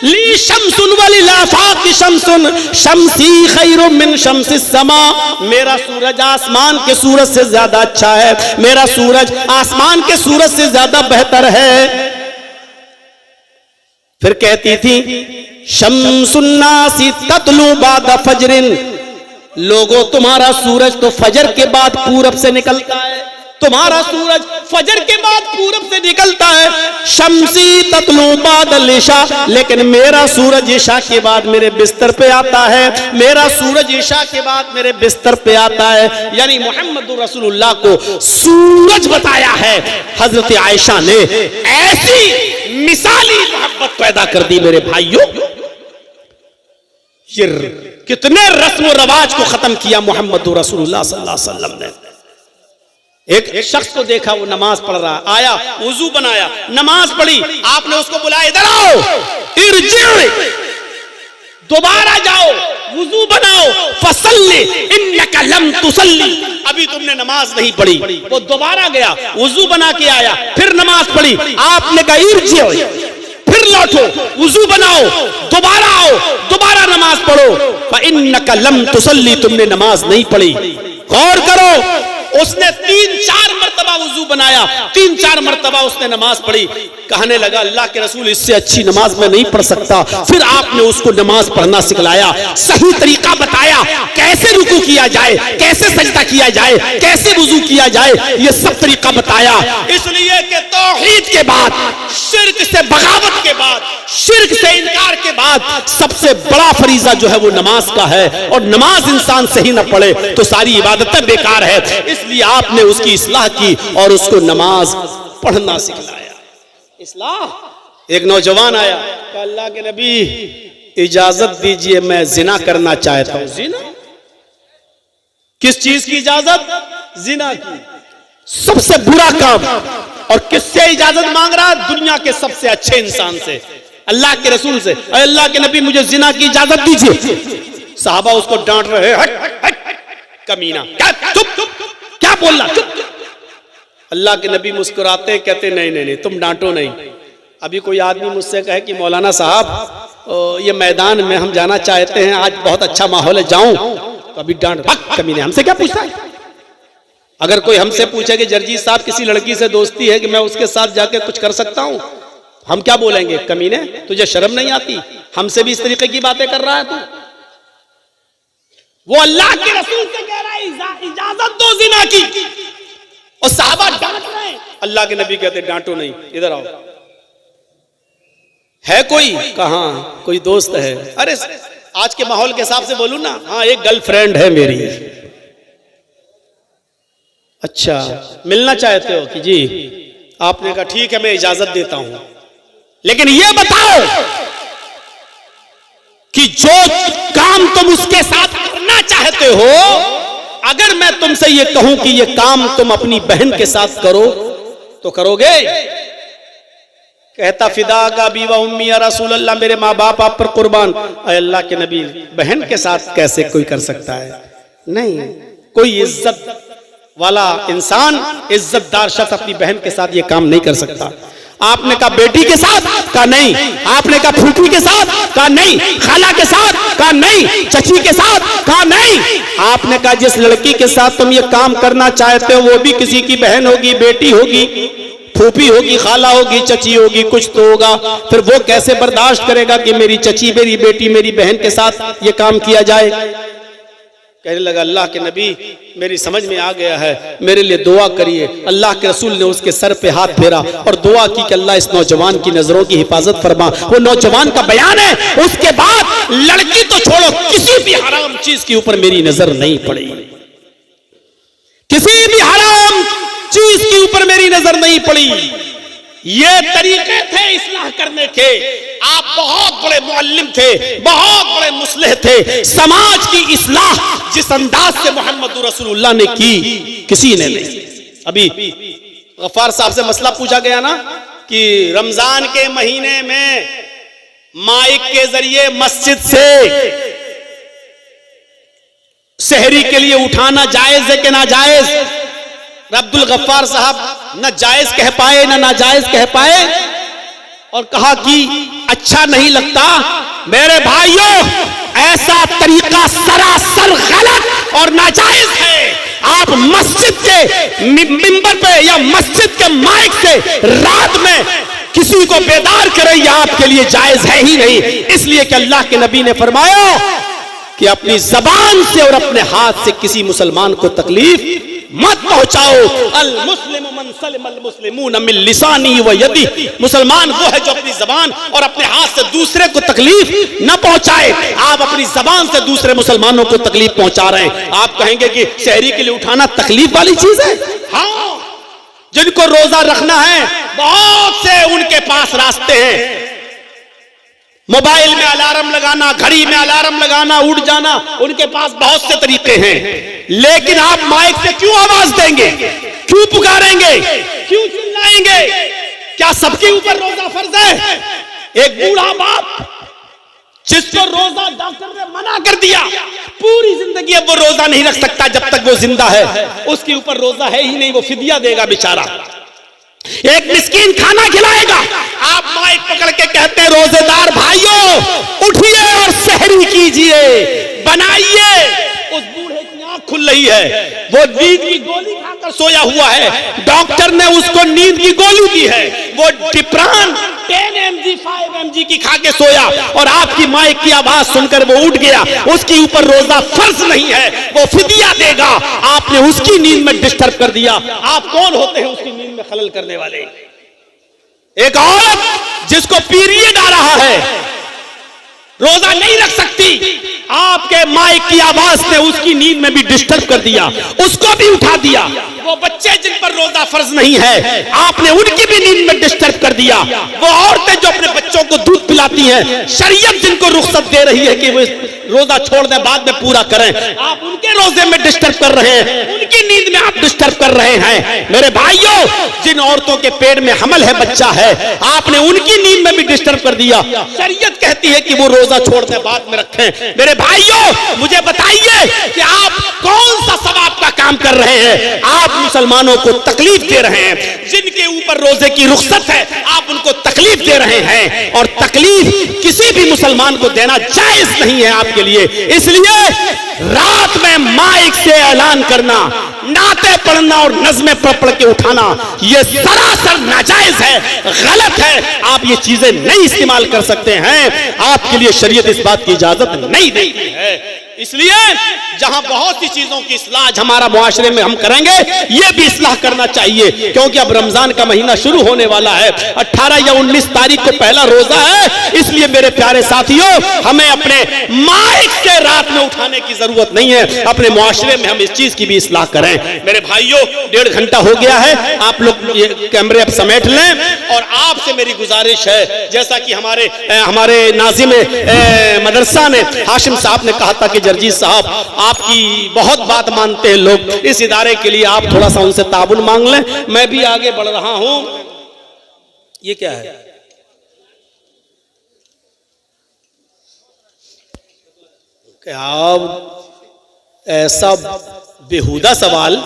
ली शम्सुन वलिलाफाक़ शम्सुन, शम्सी खैरुम मिन शम्सिस समा, मेरा सूरज आसमान के सूरज से ज्यादा अच्छा है, मेरा सूरज आसमान के सूरज से ज्यादा बेहतर है। फिर कहती थी, शम्सुन्नासी तत्लू बाद फजरिन, लोगों तुम्हारा सूरज तो फजर के बाद पूरब से निकलता है, तुम्हारा सूरज फजर के बाद पूरब से निकलता है, शम्सी ततलू बादल इशा, लेकिन मेरा सूरज इशा के बाद मेरे बिस्तर पे आता है, मेरा सूरज इशा के बाद मेरे बिस्तर पे आता है। यानी मोहम्मद रसूलुल्लाह को सूरज बताया है हजरत आयशा ने। ऐसी मिसाली मोहब्बत पैदा कर दी मेरे भाइयों। ये कितने रस्म व रवाज को खत्म किया मोहम्मद रसूलुल्लाह सल्लल्लाहु अलैहि वसल्लम ने। एक शख्स को देखा, वो नमाज पढ़ रहा, आया, वुजू बनाया, नमाज पढ़ी, आपने उसको बुलाया, इधर आओ, इरजी, दोबारा जाओ, वुजू बनाओ, फसल्ली इन्नका लम तुसल्ली, अभी तुमने नमाज नहीं पढ़ी। वो दोबारा गया, वुजू बना के आया, फिर नमाज पढ़ी, आपने कहा इरजी, फिर लौटो, वुजू बनाओ, दोबारा आओ, दोबारा नमाज पढ़ो, फइन्नका लम तुसल्ली, तुमने नमाज नहीं पढ़ी। गौर करो, उसने 3-4 मर्तबा वुजू बनाया, 3-4 मर्तबा उसने नमाज पढ़ी। कहने लगा अल्लाह के रसूल इससे अच्छी नमाज मैं नहीं पढ़ सकता। फिर आपने उसको नमाज पढ़ना सिखलाया, सही तरीका बताया, कैसे रुकू किया जाए, कैसे सजदा किया जाए, कैसे वुजू किया जाए, ये सब तरीका बताया। इसलिए कि तौहीद के बाद, शिर्क से बगावत के बाद, शिर्क से इनकार के बाद सबसे बड़ा फरीजा जो है वो नमाज का है। और नमाज इंसान सही न पढ़े तो सारी इबादतें बेकार है। इसलिए आपने उसकी इस्लाह की और उसको नमाज पढ़ना सिखलाया। इस्लाह। एक नौजवान आया, कहा अल्लाह के नबी इजाजत दीजिए, मैं जिना करना चाहता हूं। जिना? किस चीज की इजाजत? जिना की, सबसे बुरा काम। और किससे इजाजत मांग रहा? दुनिया के सबसे अच्छे इंसान से, अल्लाह के रसूल से। अल्लाह के नबी मुझे जिना की इजाजत दीजिए। साहबा उसको डांट रहे, हट हट कमीना, चुप, क्या बोल रहा, चुप। अल्लाह के नबी मुस्कुराते, कहते नहीं नहीं नहीं, तुम डांटो नहीं। अभी कोई आदमी मुझसे कहे कि मौलाना साहब ये मैदान में हम जाना चाहते हैं, आज बहुत अच्छा माहौल है, जाऊं? तो अभी डांट, कमीने, हमसे क्या पूछता है? अगर कोई हमसे पूछे कि जर्जी साहब किसी लड़की से दोस्ती है कि मैं उसके साथ जाके कुछ कर सकता हूं, हम क्या बोलेंगे? कमीने, तुझे शर्म नहीं आती? हमसे भी इस तरीके की बातें कर रहा है तू। वो अल्लाह के रसूल से कह रहा है इजाजत दो जिना की, और साहबा डांट रहे हैं। अल्लाह के नबी कहते डांटो नहीं, इधर आओ। है कोई? कहां? कोई दोस्त है? अरे आज के माहौल के हिसाब से बोलूं ना, हाँ एक गर्लफ्रेंड है मेरी। अच्छा, मिलना चाहते हो? कि जी। आपने कहा ठीक है मैं इजाजत देता हूं, लेकिन ये बताओ कि जो काम तुम उसके साथ करना चाहते हो, अगर मैं तुमसे ये कहूं कि ये काम तुम अपनी बहन के साथ करो तो करोगे? कहता फिदा का बीवा उम्मी या रसूल अल्लाह, मेरे माँ बाप आप पर कुर्बान। अल्लाह के नबी, बहन के साथ कैसे कोई कर सकता है? नहीं, कोई इज्जत वाला इंसान, इज्जतदार शख्स अपनी बहन के साथ ये काम नहीं कर सकता। आपने कहा बेटी के साथ? कहा नहीं। आपने कहा फूफी के साथ? कहा नहीं। खाला के साथ? कहा नहीं। चची के साथ? कहा नहीं। आपने कहा जिस लड़की के साथ तुम ये काम करना चाहते हो वो भी किसी की बहन होगी, बेटी होगी, फूफी होगी, खाला होगी, चची होगी, कुछ तो होगा। फिर वो कैसे बर्दाश्त करेगा कि मेरी चची, मेरी बेटी, मेरी बहन के साथ ये काम किया जाए? कहने लगा अल्लाह के नबी मेरी समझ में आ गया है, मेरे लिए दुआ करिए। अल्लाह के रसूल ने उसके सर पे हाथ फेरा और दुआ की कि अल्लाह इस नौजवान की नजरों की हिफाजत फरमा। वो नौजवान का बयान है, उसके बाद लड़की तो छोड़ो, किसी भी हराम चीज के ऊपर मेरी नजर नहीं पड़ी, किसी भी हराम चीज के ऊपर मेरी नजर नहीं पड़ी। ये तरीके थे इस्लाह करने के। आप बहुत बड़े मुअल्लिम थे, बहुत बड़े मुस्लिह थे। समाज की इस्लाह जिस अंदाज से मोहम्मद रसूलुल्लाह ने की, किसी ने नहीं। अभी गफ्फार साहब से मसला पूछा गया ना कि रमजान के महीने में माइक के जरिए मस्जिद से सहरी के लिए उठाना जायज है कि नाजायज? अब्दुल गफ्फार साहब न जायज कह पाए न नाजायज कह पाए, और कहा कि अच्छा नहीं लगता। मेरे भाइयों, ऐसा तरीका सरासर गलत और नाजायज है। आप मस्जिद के मिंबर पे या मस्जिद के माइक से रात में किसी को बेदार करें, यह आपके लिए जायज है ही नहीं। इसलिए कि अल्लाह के नबी ने फरमाया कि अपनी जबान से और अपने हाथ से किसी मुसलमान को तकलीफ मत पहुंचाओ। अल मुस्लिम मन सलिम अल मुस्लिमून मिन लिसानी व यदी, मुसलमान वो है जो अपनी जबान और अपने हाथ से दूसरे को तकलीफ न पहुंचाए। आप अपनी जबान से दूसरे मुसलमानों को तकलीफ पहुंचा रहे हैं। आप कहेंगे कि शहरी के लिए उठाना तकलीफ वाली चीज है? हाँ, जिनको रोजा रखना है बहुत से उनके पास रास्ते हैं। मोबाइल में अलार्म लगाना, घड़ी में अलार्म लगाना, उठ जाना, उनके पास बहुत से तरीके हैं। लेकिन आप माइक से क्यों आवाज देंगे, क्यों पुकारेंगे, क्यों चिल्लाएंगे? क्या सबके ऊपर रोजा फर्ज है? एक बूढ़ा बाप जिसको रोजा डॉक्टर ने मना कर दिया, पूरी जिंदगी अब वो रोजा नहीं रख सकता जब तक वो जिंदा है, उसके ऊपर रोजा है ही नहीं, वो फिदिया देगा बेचारा। एक मिस्कीन खाना खिलाएगा, आप माइक पकड़ के कहते हैं रोजेदार भाइयों उठिए और सहरी कीजिए, बनाइए। उस बूढ़े की आंख खुल रही है, वो नींद की गोली खाकर सोया हुआ है, डॉक्टर ने उसको नींद की गोली दी है, वो डिप्रान 10 mg 5 mg की खा के सोया और आपकी माइक की आवाज सुनकर वो उठ गया, उसके ऊपर रोजा फर्ज नहीं है, वो फिदिया देगा। आपने उसकी नींद में डिस्टर्ब कर दिया। आप कौन होते हैं उसकी नींद में खलल करने वाले? एक औरत जिसको पीरियड आ रहा है रोजा नहीं रख सकती, आपके माइक की आवाज ने उसकी नींद में भी डिस्टर्ब कर दिया, उसको भी उठा दिया। वो बच्चे जिन पर रोजा फर्ज नहीं है, आपने उनकी भी नींद में डिस्टर्ब कर दिया। वो औरतें जो अपने बच्चों को दूध पिलाती हैं, शरीयत जिनको रुख्सत दे रही है कि वो रोजा छोड़ दें बाद में पूरा करें, आप उनके रोजे में डिस्टर्ब कर रहे हैं, उनकी नींद में आप डिस्टर्ब कर रहे हैं। मेरे भाइयों, जिन औरतों के पेट में हमल है, बच्चा है, आपने उनकी नींद में भी डिस्टर्ब कर दिया। शरीयत कहती है कि वो रोजा छोड़ दें बाद में रखें। मेरे भाइयों, मुझे बताइए कि आप कौन सा सवाब का काम कर रहे हैं? आप मुसलमानों को तकलीफ दे रहे हैं। जिनके ऊपर रोजे की रुख्सत है, आप उनको तकलीफ दे रहे हैं, और तकलीफ किसी भी मुसलमान को देना जायज नहीं है आपके लिए। इसलिए रात में माइक से ऐलान करना, नाते पढ़ना और नज़में पढ़ के उठाना, यह सरासर नाजायज है, गलत है। आप ये चीजें नहीं इस्तेमाल कर सकते हैं, आपके लिए शरीयत इस बात की इजाजत नहीं देती है। इसलिए जहां बहुत सी चीजों की इस्लाह हमारा मुआशरे में हम करेंगे, ये भी इस्लाह करना चाहिए, क्योंकि अब रमजान का महीना शुरू होने वाला है। 18 या 19 तारीख को पहला रोजा है। इसलिए मेरे प्यारे साथियों, हमें अपने माइक से रात में उठाने की जरूरत नहीं है। अपने मुआशरे में हम इस चीज की भी इस्लाह करें। मेरे भाइयों, 1.5 घंटा हो गया है, आप लोग ये कैमरे अब समेट लें। और आपसे मेरी गुजारिश है, जैसा कि हमारे नाज़िम मदरसा ने हाशिम साहब ने कहा था कि जर्जीज साहब आपकी बहुत बात मानते हैं लोग, इस इदारे के लिए आप थोड़ा सा उनसे ताबुन मांग लें। मैं भी आगे बढ़ रहा हूं। ये क्या है? क्या ऐसा बेहुदा सवाल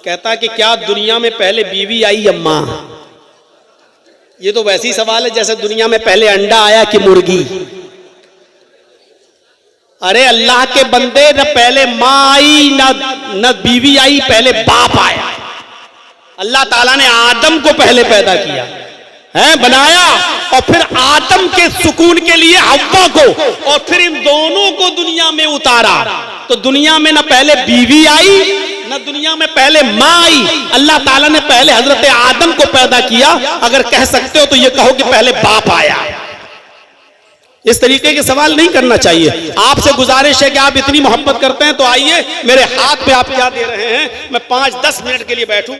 कहता कि क्या दुनिया में पहले बीवी आई या मां? ये तो वैसी सवाल है जैसे दुनिया में पहले अंडा आया कि मुर्गी। अरे अल्लाह के बंदे, न पहले मां आई न बीवी आई, पहले बाप आया। अल्लाह ताला ने आदम को पहले पैदा किया है, बनाया, और फिर आदम के सुकून के लिए हव्वा को, और फिर इन दोनों को दुनिया में उतारा। तो दुनिया में न पहले बीवी आई न दुनिया में पहले मां आई। अल्लाह ताला ने पहले हजरत आदम को पैदा किया। अगर कह सकते हो तो ये कहो कि पहले बाप आया। इस तरीके के सवाल नहीं करना चाहिए। आपसे गुजारिश है कि आप इतनी मोहब्बत करते हैं तो आइए, मेरे हाथ पे आप क्या दे रहे हैं, मैं 5-10 मिनट के लिए बैठूं।